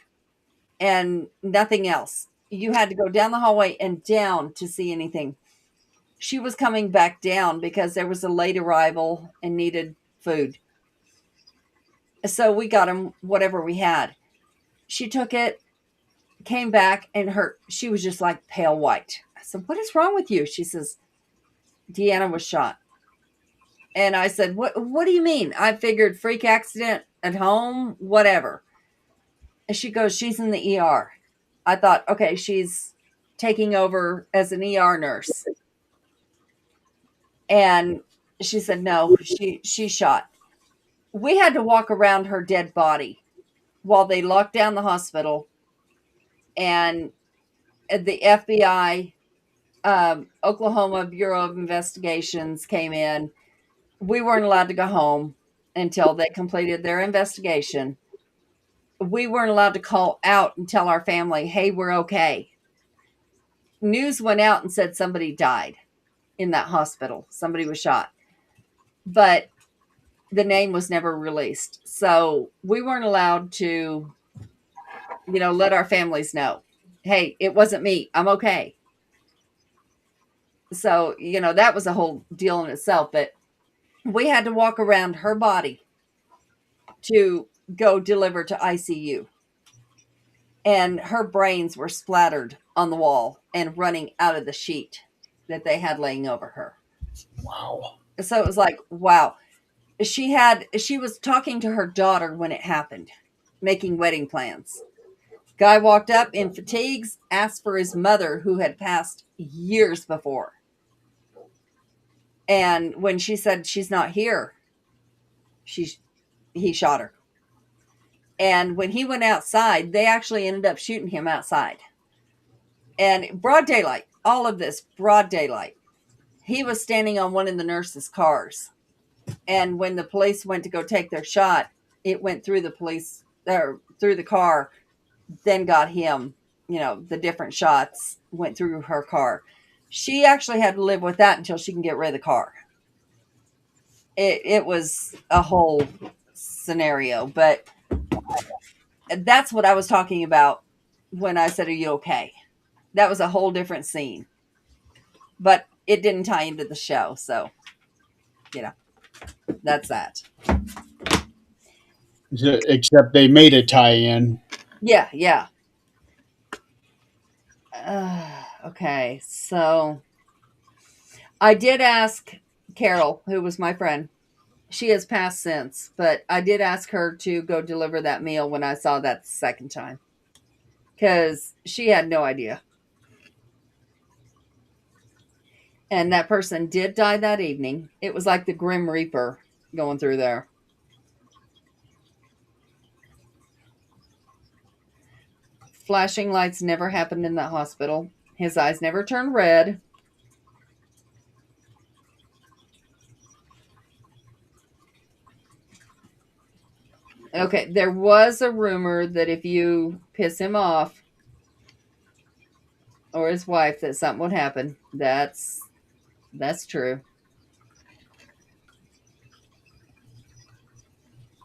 and nothing else. You had to go down the hallway and down to see anything. She was coming back down because there was a late arrival and needed food. So we got him whatever we had. She took it, came back, and she was just like pale white. I said, what is wrong with you? She says, Deanna was shot. And I said, what do you mean? I figured freak accident at home, whatever. And she goes, she's in the ER. I thought, okay, she's taking over as an ER nurse. And she said, no, she shot. We had to walk around her dead body while they locked down the hospital. And the FBI, Oklahoma Bureau of Investigations came in. We weren't allowed to go home until they completed their investigation. We weren't allowed to call out and tell our family, hey, we're okay. News went out and said somebody died in that hospital. Somebody was shot. But the name was never released. So we weren't allowed to, let our families know, hey, it wasn't me. I'm okay. So, that was a whole deal in itself. But we had to walk around her body to go deliver to ICU. And her brains were splattered on the wall and running out of the sheet that they had laying over her. Wow. So it was like, wow. She was talking to her daughter when it happened, making wedding plans. Guy walked up in fatigues, asked for his mother, who had passed years before. And when she said she's not here, he shot her. And when he went outside, they actually ended up shooting him outside. And broad daylight, all of this broad daylight. He was standing on one of the nurses' cars. And when the police went to go take their shot, it went through the police, or through the car, then got him. The different shots went through her car. She actually had to live with that until she can get rid of the car. It was a whole scenario, but that's what I was talking about when I said, "Are you okay?" That was a whole different scene, but it didn't tie into the show, so that's that. Except they made a tie-in. Yeah. Okay, so I did ask Carol, who was my friend. She has passed since, but I did ask her to go deliver that meal when I saw that the second time, because she had no idea. And that person did die that evening. It was like the Grim Reaper going through there. Flashing lights never happened in that hospital. His eyes never turned red. Okay, there was a rumor that if you piss him off, or his wife, that something would happen. That's true.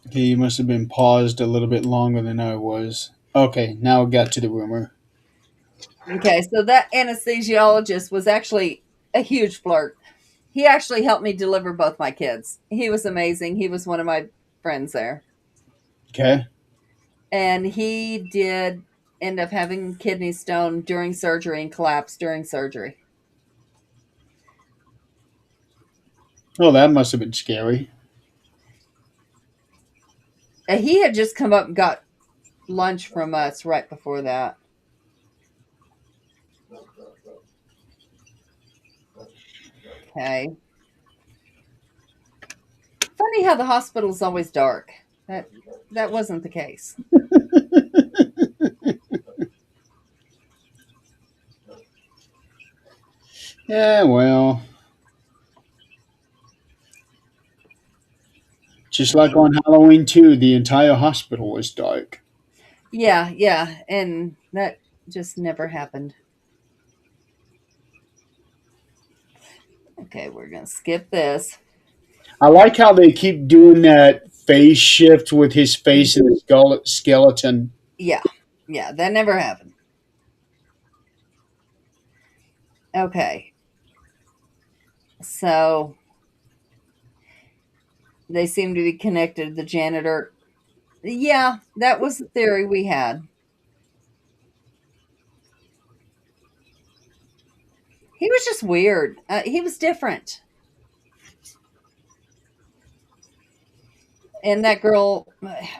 Okay, you must have been paused a little bit longer than I was. Okay, now I got to the rumor. Okay, so that anesthesiologist was actually a huge flirt. He actually helped me deliver both my kids. He was amazing. He was one of my friends there. Okay. And he did end up having kidney stone during surgery and collapse during surgery. Oh, that must have been scary. And he had just come up and got lunch from us right before that. Okay. Funny how the hospital's always dark. That wasn't the case. Yeah, well, just like on Halloween 2, the entire hospital was dark. Yeah, and that just never happened. Okay, we're going to skip this. I like how they keep doing that phase shift with his face and his skeleton. Yeah, that never happened. Okay. So they seem to be connected. The janitor. Yeah, that was the theory we had. He was just weird. He was different. And that girl,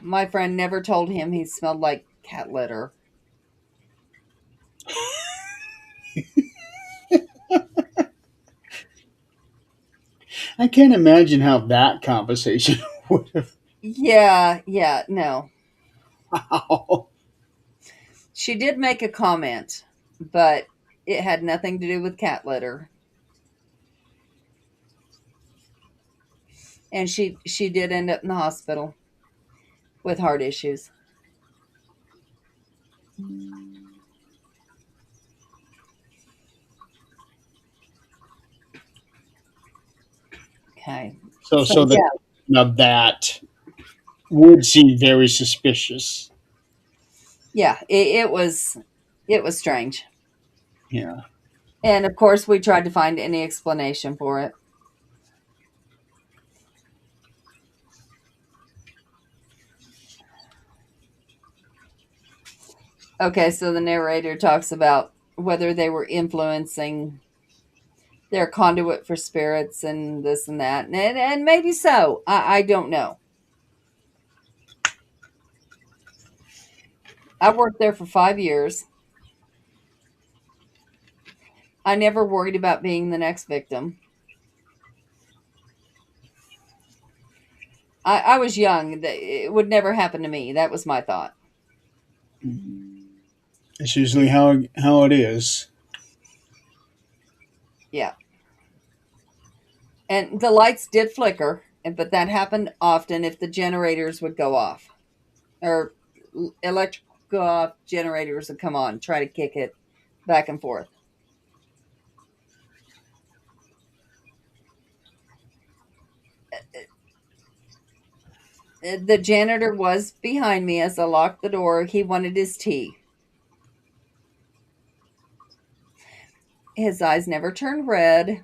my friend, never told him he smelled like cat litter. I can't imagine how that conversation would have. Yeah, no. Wow. She did make a comment, but it had nothing to do with cat litter. And she did end up in the hospital with heart issues. Okay. So the Yeah. of that would seem very suspicious. Yeah, it was strange. Yeah. And of course we tried to find any explanation for it. Okay, so the narrator talks about whether they were influencing their conduit for spirits and this and that. And maybe so. I don't know. I worked there for 5 years. I never worried about being the next victim. I was young. It would never happen to me. That was my thought. It's usually how it is. Yeah. And the lights did flicker, but that happened often if the generators would go off or electric go off, generators would come on, try to kick it back and forth. The janitor was behind me as I locked the door. He wanted his tea. His eyes never turned red.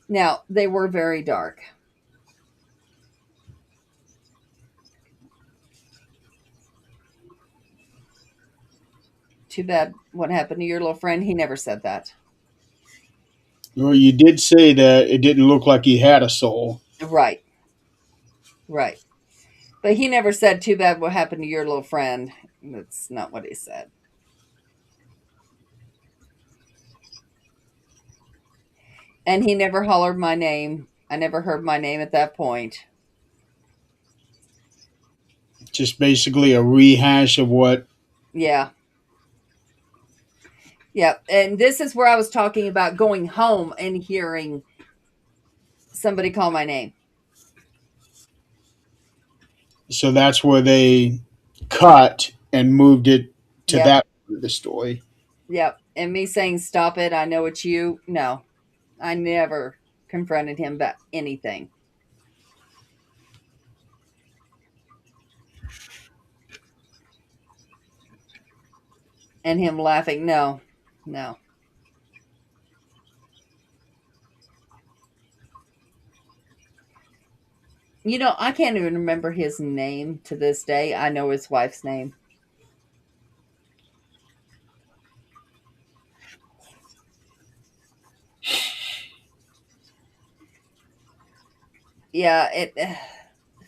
Now, they were very dark. Too bad what happened to your little friend. He never said that. Well, you did say that it didn't look like he had a soul. Right, right. But he never said, too bad what happened to your little friend. That's not what he said. And he never hollered my name. I never heard my name at that point. Just basically a rehash of what. Yeah. Yeah. And this is where I was talking about going home and hearing somebody call my name. So that's where they cut and moved it to Yep. that part of the story. Yep. And me saying, stop it, I know it's you. No, I never confronted him about anything. And him laughing, no, no. You know, I can't even remember his name to this day. I know his wife's name. Yeah, it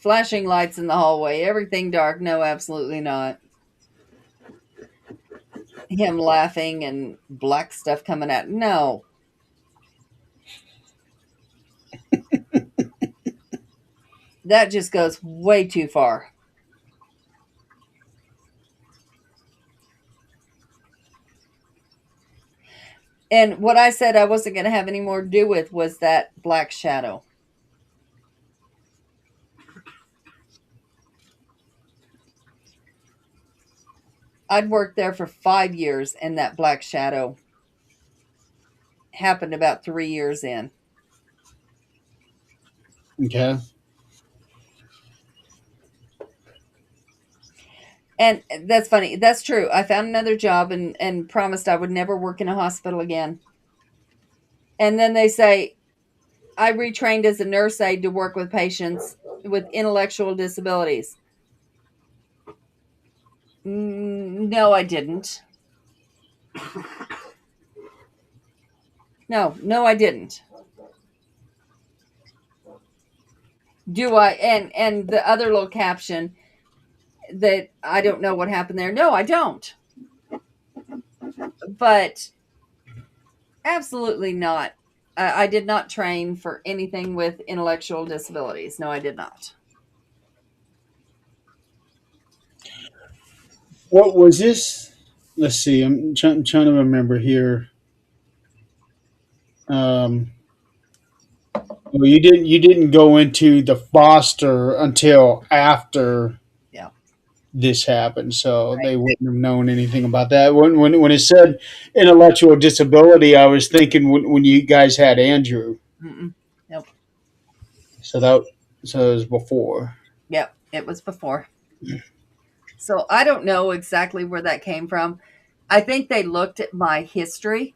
flashing lights in the hallway, everything dark. No, absolutely not. Him laughing and black stuff coming out. No. That just goes way too far. And what I said I wasn't going to have any more to do with was that black shadow. I'd worked there for 5 years, and that black shadow happened about 3 years in. Okay. And that's funny. That's true. I found another job and promised I would never work in a hospital again. And then they say, I retrained as a nurse aide to work with patients with intellectual disabilities. No, I didn't. No, I didn't. Do I? And the other little caption that I don't know what happened there. No, I don't. But absolutely not. I did not train for anything with intellectual disabilities. No, I did not. What was this? Let's see. I'm trying to remember here. Um, well, you didn't go into the foster until after Yeah. this happened, so Right. they wouldn't have known anything about that. When it said intellectual disability, I was thinking when you guys had Andrew. Mm-mm. Nope. So that so it was before. Yep. It was before. So I don't know exactly where that came from. I think they looked at my history.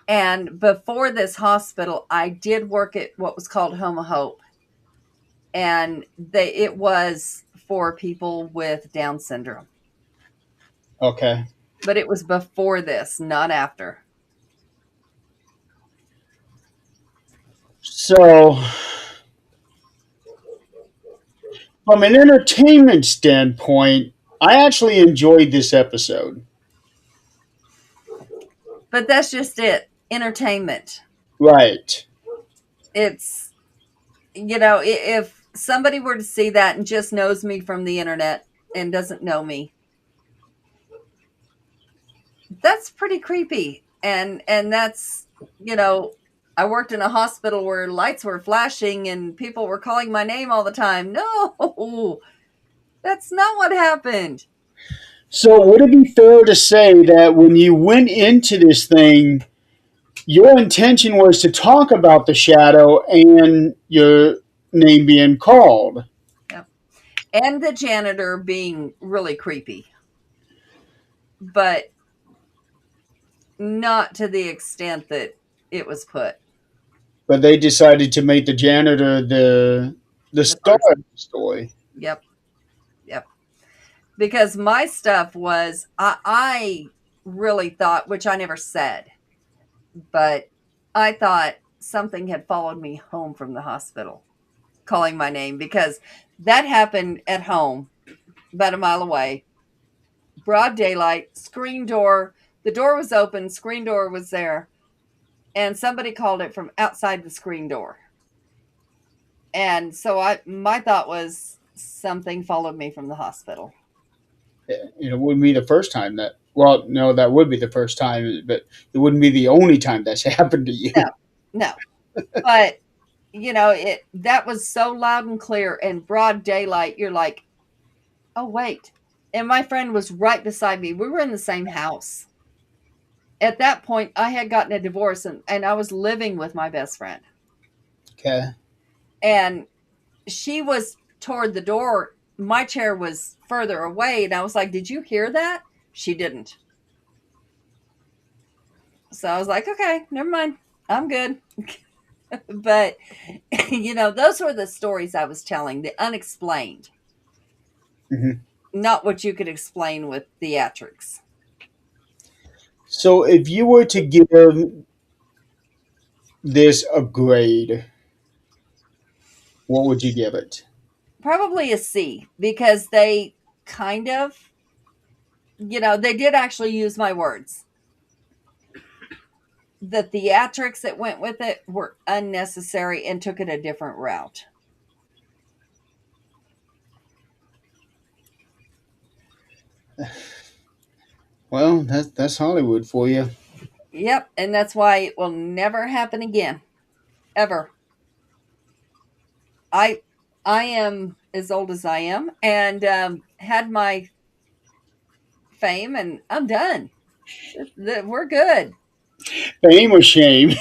And before this hospital, I did work at what was called Home of Hope. and it was for people with Down syndrome. Okay. But it was before this, not after. So, from an entertainment standpoint, I actually enjoyed this episode. But that's just it. Entertainment. Right. It's, if somebody were to see that and just knows me from the internet and doesn't know me, that's pretty creepy. And that's, I worked in a hospital where lights were flashing and people were calling my name all the time. No, that's not what happened. So, would it be fair to say that when you went into this thing, your intention was to talk about the shadow and your name being called? Yep. And the janitor being really creepy, but not to the extent that it was put. But they decided to make the janitor the The star person. of the story. Yep. Yep. Because my stuff was, I really thought, which I never said, but I thought something had followed me home from the hospital, calling my name, because that happened at home, about a mile away, broad daylight, screen door. The door was open, screen door was there, and somebody called it from outside the screen door. And so my thought was something followed me from the hospital. It wouldn't be the first time that. Well, no, that would be the first time, but it wouldn't be the only time that's happened to you. No. But that was so loud and clear and broad daylight. You're like, oh wait. And my friend was right beside me. We were in the same house. At that point, I had gotten a divorce and I was living with my best friend. Okay. And she was toward the door. My chair was further away. And I was like, did you hear that? She didn't. So I was like, okay, never mind. I'm good. But, those were the stories I was telling, the unexplained. Mm-hmm. Not what you could explain with theatrics. So, if you were to give this a grade, what would you give it? Probably a C, because they kind of, they did actually use my words. The theatrics that went with it were unnecessary and took it a different route. Well, that's Hollywood for you. Yep, and that's why it will never happen again. Ever. I I am as old as I am, and had my fame, and I'm done. We're good. Fame or shame?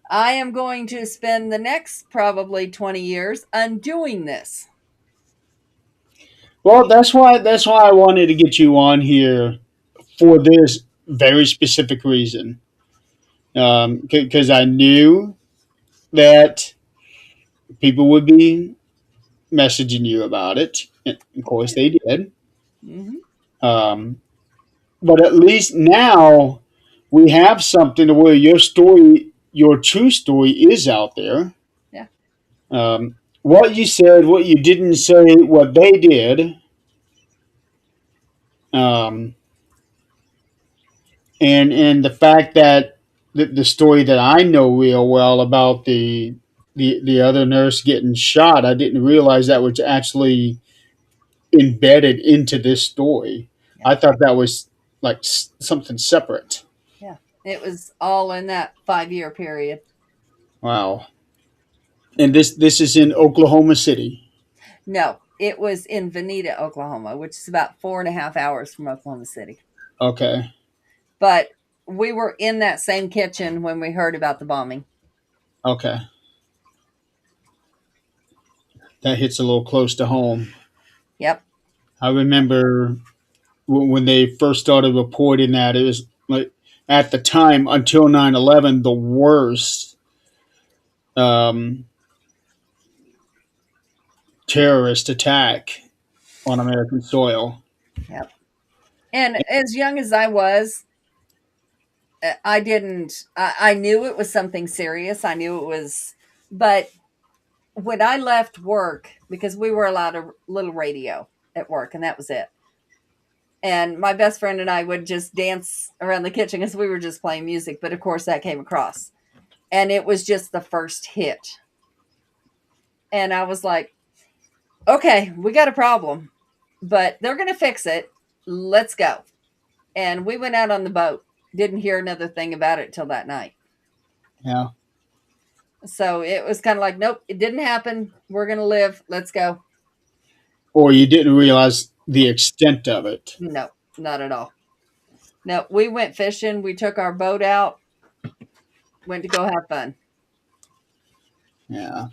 I am going to spend the next probably 20 years undoing this. Well, that's why I wanted to get you on here for this very specific reason. Because I knew that people would be messaging you about it. And of course, they did. Hmm. Um, but at least now we have something to where your story, your true story, is out there. Yeah. What you said, what you didn't say, what they did, um, and the fact that the story that I know real well about the other nurse getting shot, I didn't realize that was actually embedded into this story. Yeah. I thought that was like something separate. Yeah. It was all in that 5-year period. Wow. And this is in Oklahoma City. No, it was in Veneta, Oklahoma, which is about 4.5 hours from Oklahoma City. Okay. But we were in that same kitchen when we heard about the bombing. Okay. That hits a little close to home. Yep. I remember when they first started reporting that it was like at the time until 9/11 the worst um, terrorist attack on American soil. Yep. And as young as I was, I didn't. I knew it was something serious. I knew it was, but when I left work, because we were allowed a little radio at work, and that was it. And my best friend and I would just dance around the kitchen because we were just playing music. But of course, that came across, and it was just the first hit. And I was like, okay, we got a problem, but they're going to fix it. Let's go. And we went out on the boat. Didn't hear another thing about it till that night. Yeah. So it was kind of like, nope, it didn't happen. We're going to live. Let's go. Or you didn't realize the extent of it. No, not at all. No, we went fishing. We took our boat out, went to go have fun. Yeah.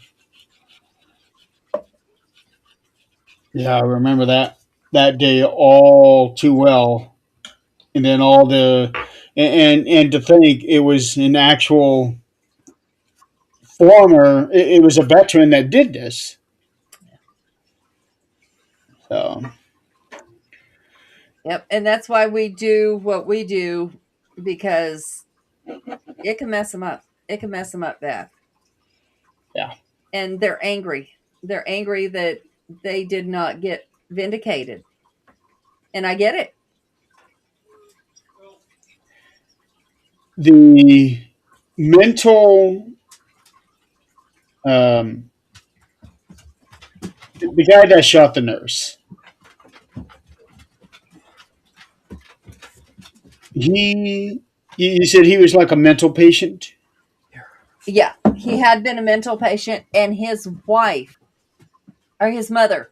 Yeah, I remember that day all too well. And then all the and to think it was an actual former, it was a veteran that did this. So Yep. And that's why we do what we do, because it can mess them up. It can mess them up bad. yeah. And they're angry. They're angry that they did not get vindicated. And I get it. The mental um, the guy that shot the nurse, he you said he was like a mental patient. Yeah. He had been a mental patient, and his wife, or his mother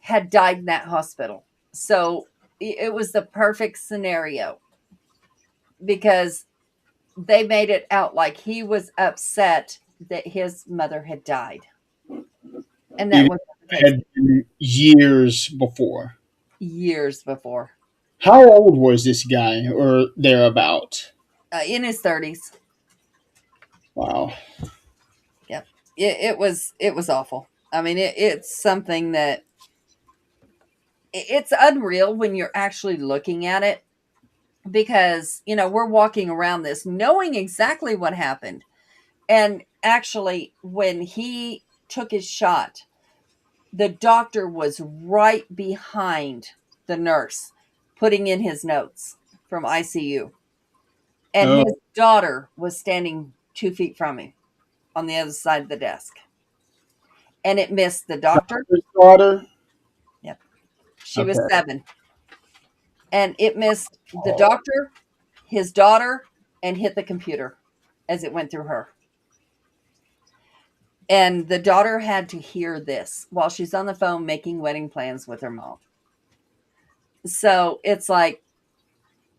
had died in that hospital. So it was the perfect scenario, because they made it out like he was upset that his mother had died. And that Even was the case had been years before. years before. How old was this guy, or thereabout? In his 30s. Wow. Yep. It was awful. I mean, it's something that it's unreal when you're actually looking at it, because, we're walking around this knowing exactly what happened. And actually, when he took his shot, the doctor was right behind the nurse putting in his notes from ICU. And Oh, his daughter was standing 2 feet from him on the other side of the desk. And it missed the doctor. his daughter. Yep. She was Okay. 7. And it missed the doctor, his daughter, and hit the computer as it went through her. And the daughter had to hear this while she's on the phone making wedding plans with her mom. So it's like,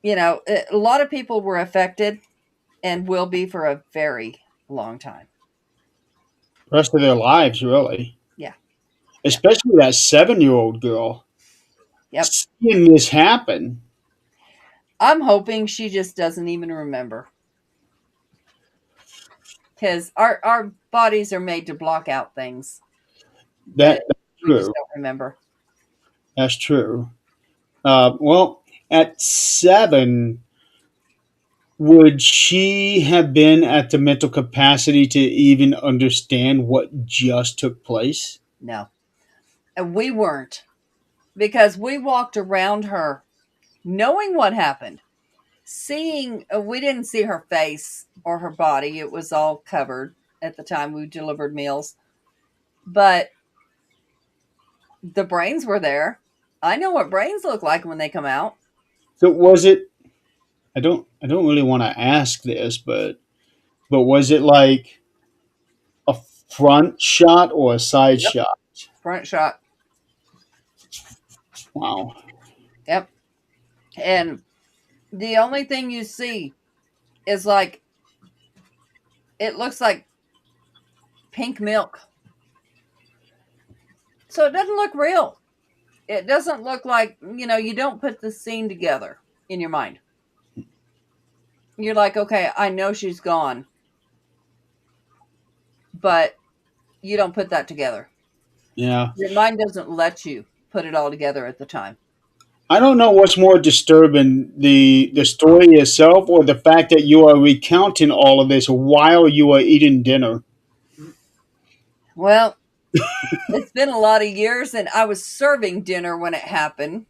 a lot of people were affected and will be for a very long time. Rest of their lives, really. Yeah. Yeah. Especially that 7-year-old girl. Yep. Seeing this happen. I'm hoping she just doesn't even remember. Because our bodies are made to block out things that That's we just true. don't remember. That's true. Well, at 7, would she have been at the mental capacity to even understand what just took place? No. And we weren't, because we walked around her knowing what happened. We didn't see her face or her body. It was all covered at the time we delivered meals. But the brains were there. I know what brains look like when they come out. So was it? I don't really want to ask this, but was it like a front shot or a side Yep. shot? Front shot. Wow. Yep. And the only thing you see is like, it looks like pink milk. So it doesn't look real. It doesn't look like, you don't put the scene together in your mind. You're like, okay, I know she's gone, but you don't put that together. Yeah. Your mind doesn't let you put it all together at the time. I don't know what's more disturbing, the story itself or the fact that you are recounting all of this while you are eating dinner. Well, it's been a lot of years, and I was serving dinner when it happened.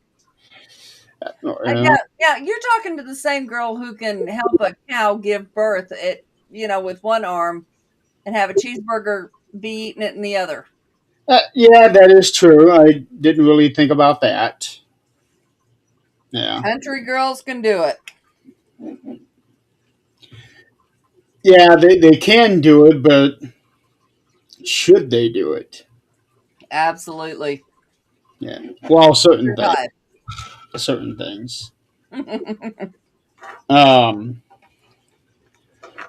Uh, Yeah, you're talking to the same girl who can help a cow give birth with one arm and have a cheeseburger be eating it in the other. yeah, that is true. I didn't really think about that. Yeah. Country girls can do it. Yeah, they can do it, but should they do it? Absolutely. Yeah. Well, Survive. certain things. Um,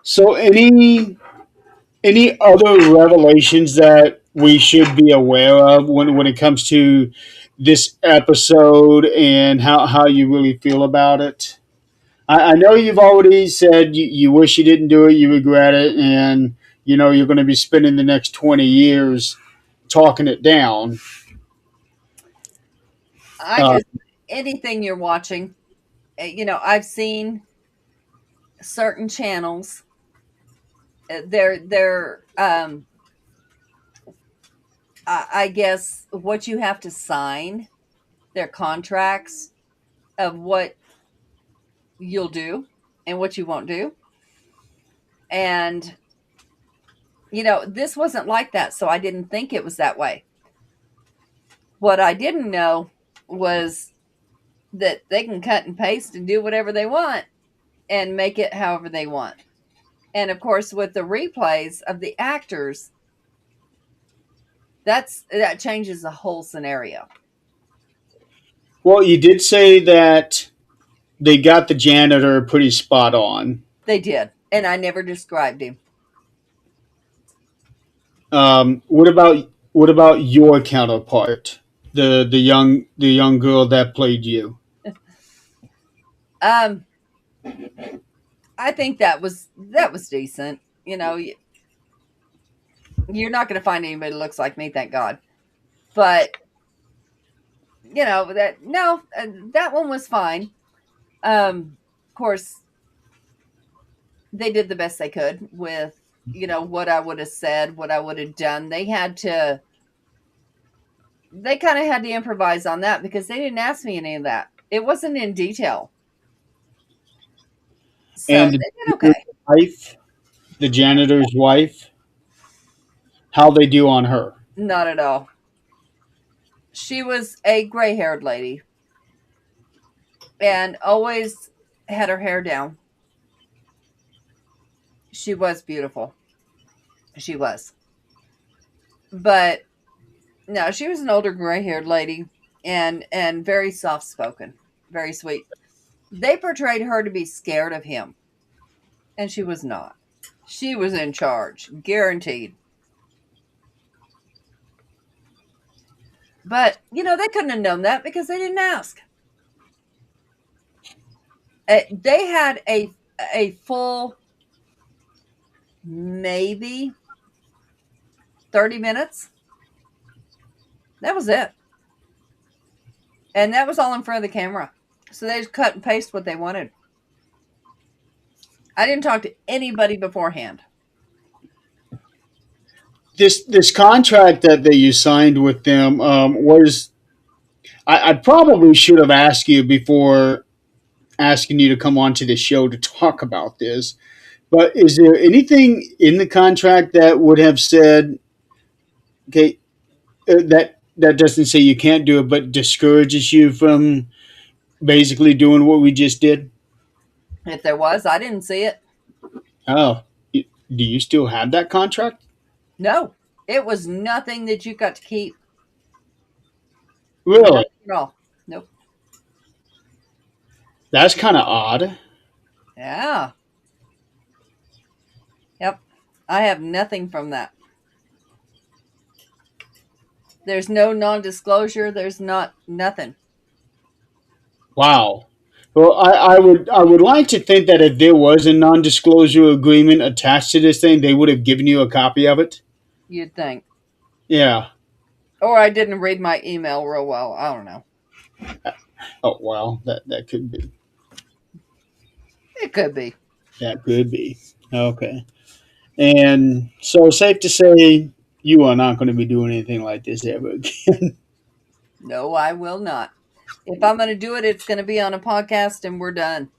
so any other revelations that we should be aware of when it comes to this episode and how you really feel about it? I know you've already said you wish you didn't do it, you regret it, and you're going to be spending the next 20 years talking it down. I Uh, just anything you're watching, I've seen certain channels. They're I guess what you have to sign, their contracts of what you'll do and what you won't do. And this wasn't like that, so I didn't think it was that way. What I didn't know was that they can cut and paste and do whatever they want and make it however they want. And of course, with the replays of the actors, that changes the whole scenario. well, you did say that they got the janitor pretty spot on. They did, and I never described him. What about your counterpart, the young girl that played you? Um, I think that was decent. You're not going to find anybody that looks like me, thank God. But that one was fine. Of course, they did the best they could with what I would have said, what I would have done. They kind of had to improvise on that because they didn't ask me any of that. It wasn't in detail, so And they did okay. wife, the janitor's wife, how they do on her? Not at all. She was a gray-haired lady and always had her hair down. She was beautiful. She was, but no, she was an older gray-haired lady and very soft-spoken, very sweet. They portrayed her to be scared of him, and she was not. She was in charge, guaranteed. But they couldn't have known that because they didn't ask. They had a full maybe 30 minutes. That was it, and that was all in front of the camera. So they just cut and paste what they wanted. I didn't talk to anybody beforehand. This contract that you signed with them was I probably should have asked you before asking you to come onto the show to talk about this. But is there anything in the contract that would have said, okay, that doesn't say you can't do it, but discourages you from basically doing what we just did? If there was, I didn't see it. Oh, do you still have that contract? No, it was nothing that you got to keep. Really? Nothing at all. Nope. That's kind of odd. Yeah. Yep. I have nothing from that. There's no non-disclosure. There's nothing. Wow. Well, I would like to think that if there was a non-disclosure agreement attached to this thing, they would have given you a copy of it. You'd think. Yeah. Or I didn't read my email real well. I don't know. Oh well, that could be. It could be. That could be. Okay. And so, safe to say, you are not going to be doing anything like this ever again. No, I will not. If I'm going to do it, it's going to be on a podcast and we're done.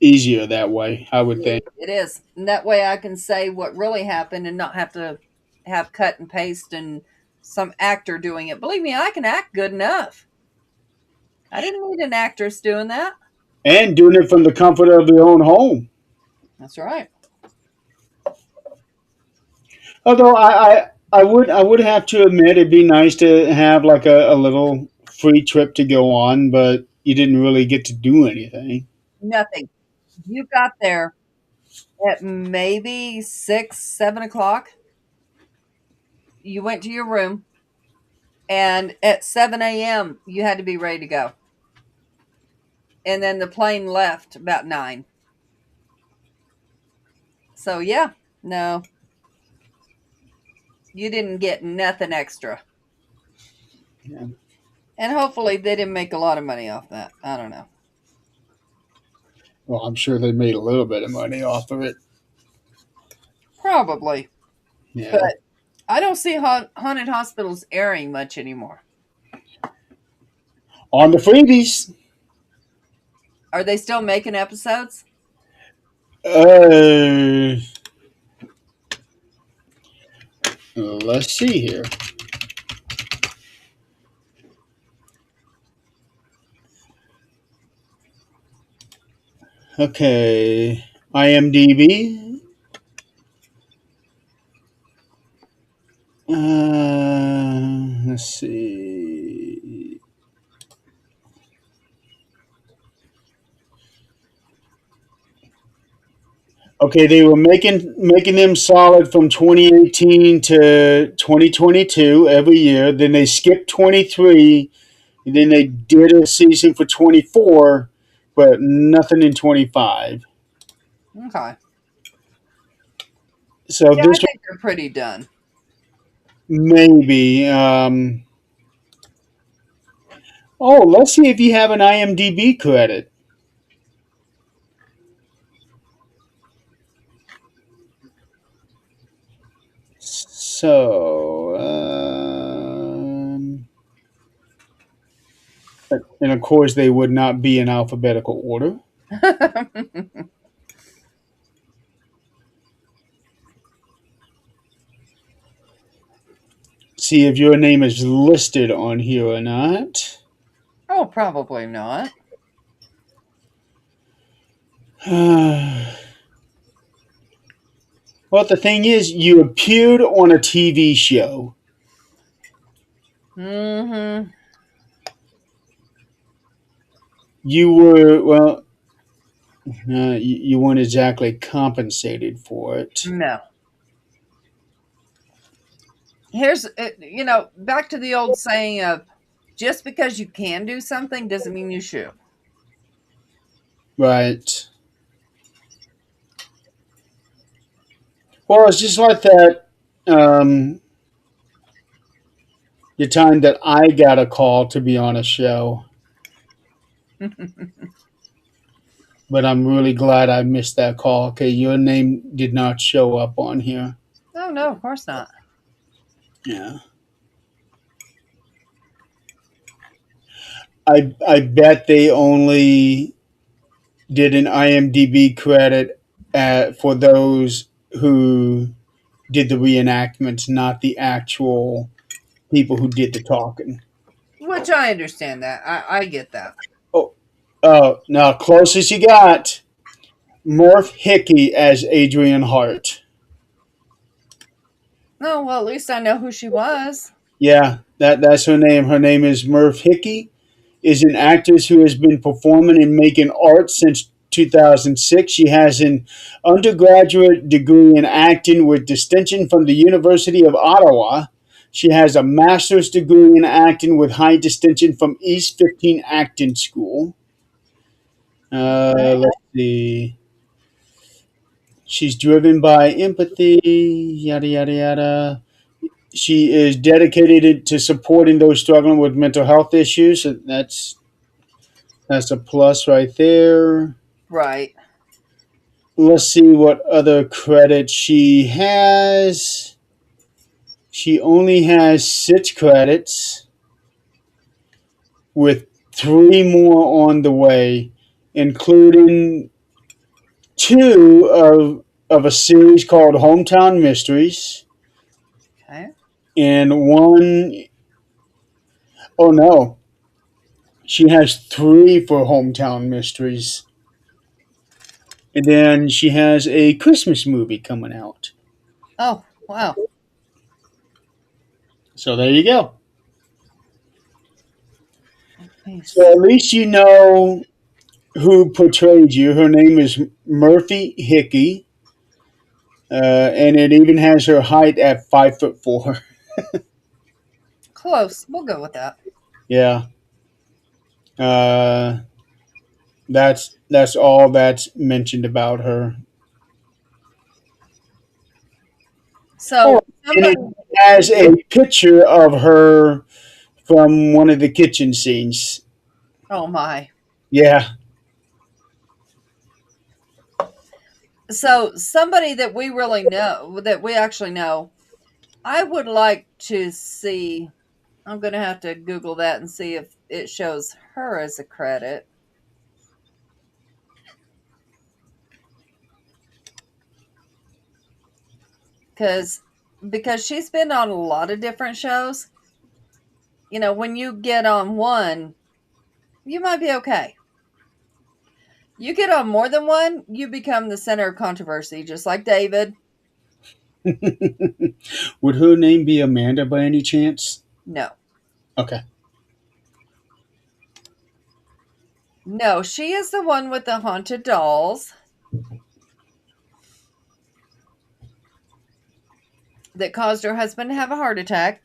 Easier that way, I would think. It is. And that way I can say what really happened and not have to have cut and paste and some actor doing it. Believe me, I can act good enough. I didn't need an actress doing that. And doing it from the comfort of your own home. That's right. Although I would have to admit it'd be nice to have like a little free trip to go on, but you didn't really get to do anything. Nothing. You got there at maybe 6, 7 o'clock. You went to your room, and at 7 a.m., you had to be ready to go. And then the plane left about 9. So, yeah, no, you didn't get nothing extra. Yeah. And hopefully they didn't make a lot of money off that. I don't know. Well, I'm sure they made a little bit of money off of it. Probably. Yeah. But I don't see haunted hospitals airing much anymore. On the freebies. Are they still making episodes? Let's see here. Okay, IMDb. Let's see. Okay, they were making them solid from 2018 to 2022 every year. Then they skipped 23. And then they did a season for 24, but nothing in 25. Okay. So Yeah, I this think they're pretty done. maybe. Oh, let's see if you have an IMDb credit. So, and of course, they would not be in alphabetical order. See if your name is listed on here or not. Oh, probably not. Well, the thing is, you appeared on a TV show. Mm-hmm. You were, well, you weren't exactly compensated for it. No. Here's, back to the old saying of just because you can do something doesn't mean you should. Right. Well, it's just like that. The time that I got a call to be on a show, but I'm really glad I missed that call. Okay, your name did not show up on here. Oh, no, of course not. Yeah. I bet they only did an IMDb credit for those who did the reenactments, not the actual people who did the talking. Which I understand that. I get that. Now closest you got, Murph Hickey as Adrienne Hart. Oh, well, at least I know who she was. Yeah, that's her name. Her name is Murph Hickey. Is an actress who has been performing and making art since 2006. She has an undergraduate degree in acting with distinction from the University of Ottawa. She has a master's degree in acting with high distinction from East 15 Acting School. Let's see. She's driven by empathy, yada, yada, yada. She is dedicated to supporting those struggling with mental health issues. And that's a plus right there. Right. Let's see what other credits she has. She only has 6 credits, with 3 more on the way, including two of a series called Hometown Mysteries, Okay. and one, oh no, she has 3 for Hometown Mysteries. And then she has a Christmas movie coming out. Oh, wow. So there you go. So Nice. at least you know who portrayed you. Her name is Murphy Hickey, and it even has her height at 5'4". Close. We'll go with that. Yeah, uh, that's all that's mentioned about her. Oh, So and it somebody. has a picture of her from one of the kitchen scenes. Oh my. Yeah. So somebody that we really know, that we actually know, I would like to see. I'm going to have to Google that and see if it shows her as a credit. Because she's been on a lot of different shows. You know, when you get on one, you might be okay. You get on more than one, you become the center of controversy, just like David. Would her name be Amanda by any chance? No. Okay. No, she is the one with the haunted dolls that caused her husband to have a heart attack.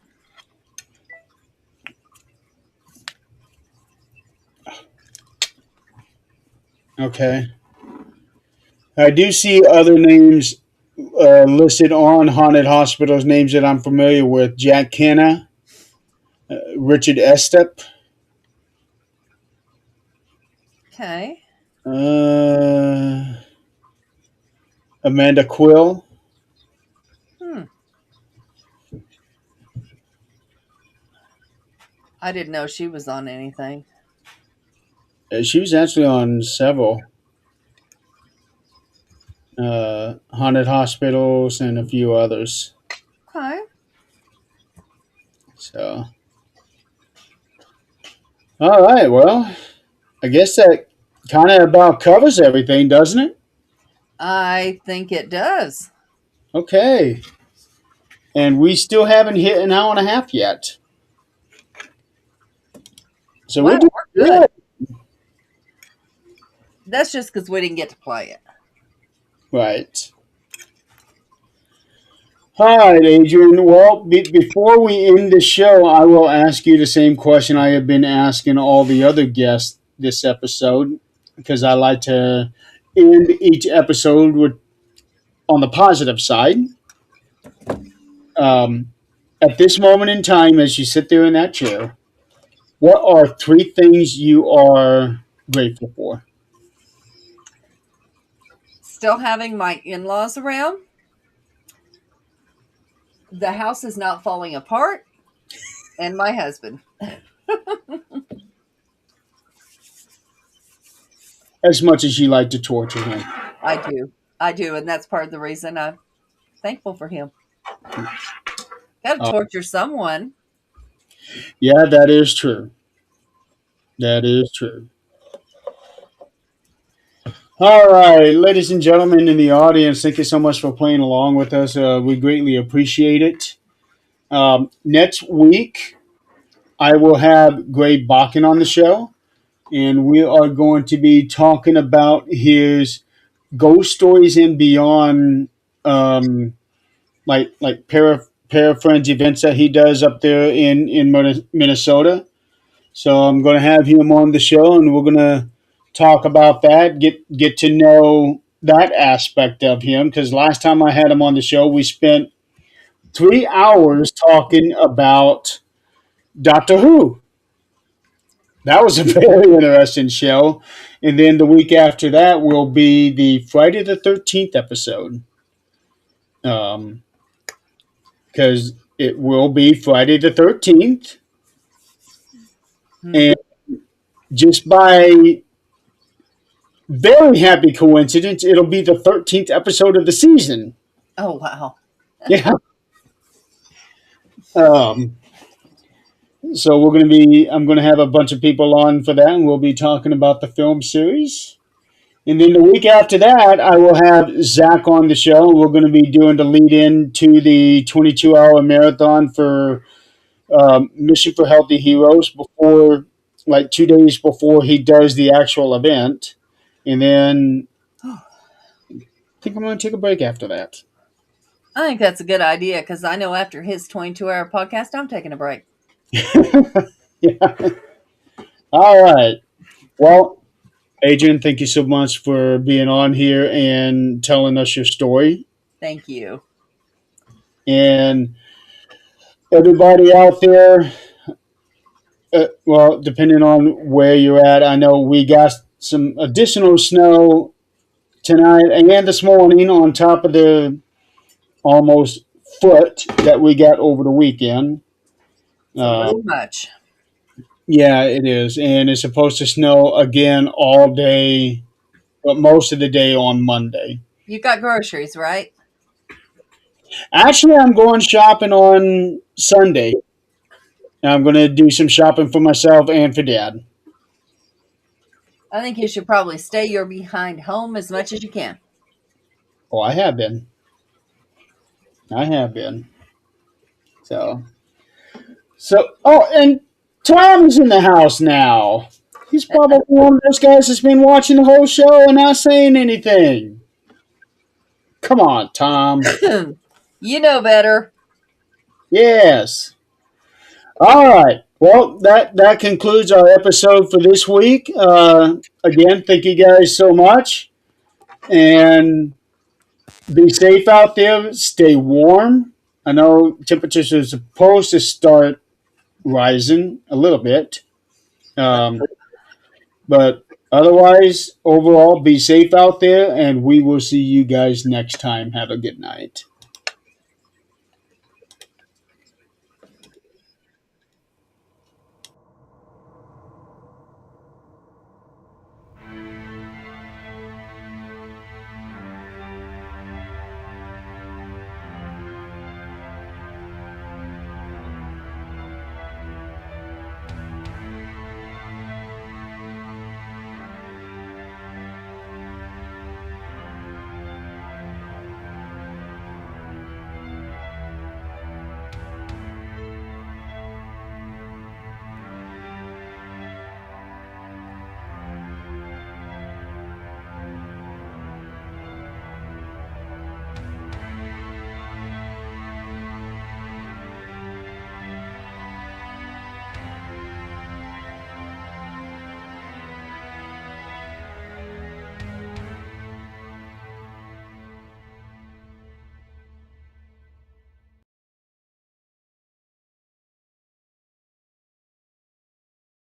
Okay. I do see other names listed on Haunted Hospitals, names that I'm familiar with. Jack Canna, Richard Estep, Okay. uh, Amanda Quill. Hmm. I didn't know she was on anything. She was actually on several Haunted Hospitals and a few others. Okay. So, all right. Well, I guess that kind of about covers everything, doesn't it? I think it does. Okay. And we still haven't hit an hour and a half yet. So we're Wow, doing we're good. good. That's just because we didn't get to play it. Right. All right, Adrian. Well, before we end the show, I will ask you the same question I have been asking all the other guests this episode, because I like to end each episode with on the positive side. Um, at this moment in time, as you sit there in that chair, what are 3 things you are grateful for? Still having my in laws around. The house is not falling apart. And my husband. As much as you like to torture him. I do. I do. And that's part of the reason I'm thankful for him. Got to Uh, torture someone. yeah, that is true. That is true. All right, ladies and gentlemen in the audience, thank you so much for playing along with us. We greatly appreciate it. Next week, I will have Greg Bakken on the show, and we are going to be talking about his ghost stories and beyond, like para-friends events that he does up there in Minnesota. So I'm going to have him on the show, and we're going to talk about that, get to know that aspect of him. Because last time I had him on the show, we spent 3 hours talking about Doctor Who. That was a very interesting show. And then the week after that will be the Friday the 13th episode. Because it will be Friday the 13th. And just by very happy coincidence, it'll be the 13th episode of the season. Oh, wow. Yeah. So I'm going to have a bunch of people on for that, and we'll be talking about the film series. And then the week after that, I will have Zach on the show. We're going to be doing the lead in to the 22-hour marathon for Mission for Healthy Heroes like 2 days before he does the actual event. And then I think I'm going to take a break after that. I think that's a good idea because I know after his 22-hour podcast, I'm taking a break. Yeah. All right. Well, Adrienne, thank you so much for being on here and telling us your story. Thank you. And everybody out there, well, depending on where you're at, I know we got some additional snow tonight and this morning on top of the almost foot that we got over the weekend. It's a little much. Yeah, it is. And it's supposed to snow again all day, but most of the day on Monday. You got groceries, right? Actually, I'm going shopping on Sunday. I'm going to do some shopping for myself and for Dad. I think you should probably stay your behind home as much as you can. Oh, I have been. So, and Tom's in the house now. He's probably one of those guys that's been watching the whole show and not saying anything. Come on, Tom. You know better. Yes. All right. Well, that concludes our episode for this week. Again, thank you guys so much. And be safe out there. Stay warm. I know temperatures are supposed to start rising a little bit. But otherwise, overall, be safe out there. And we will see you guys next time. Have a good night.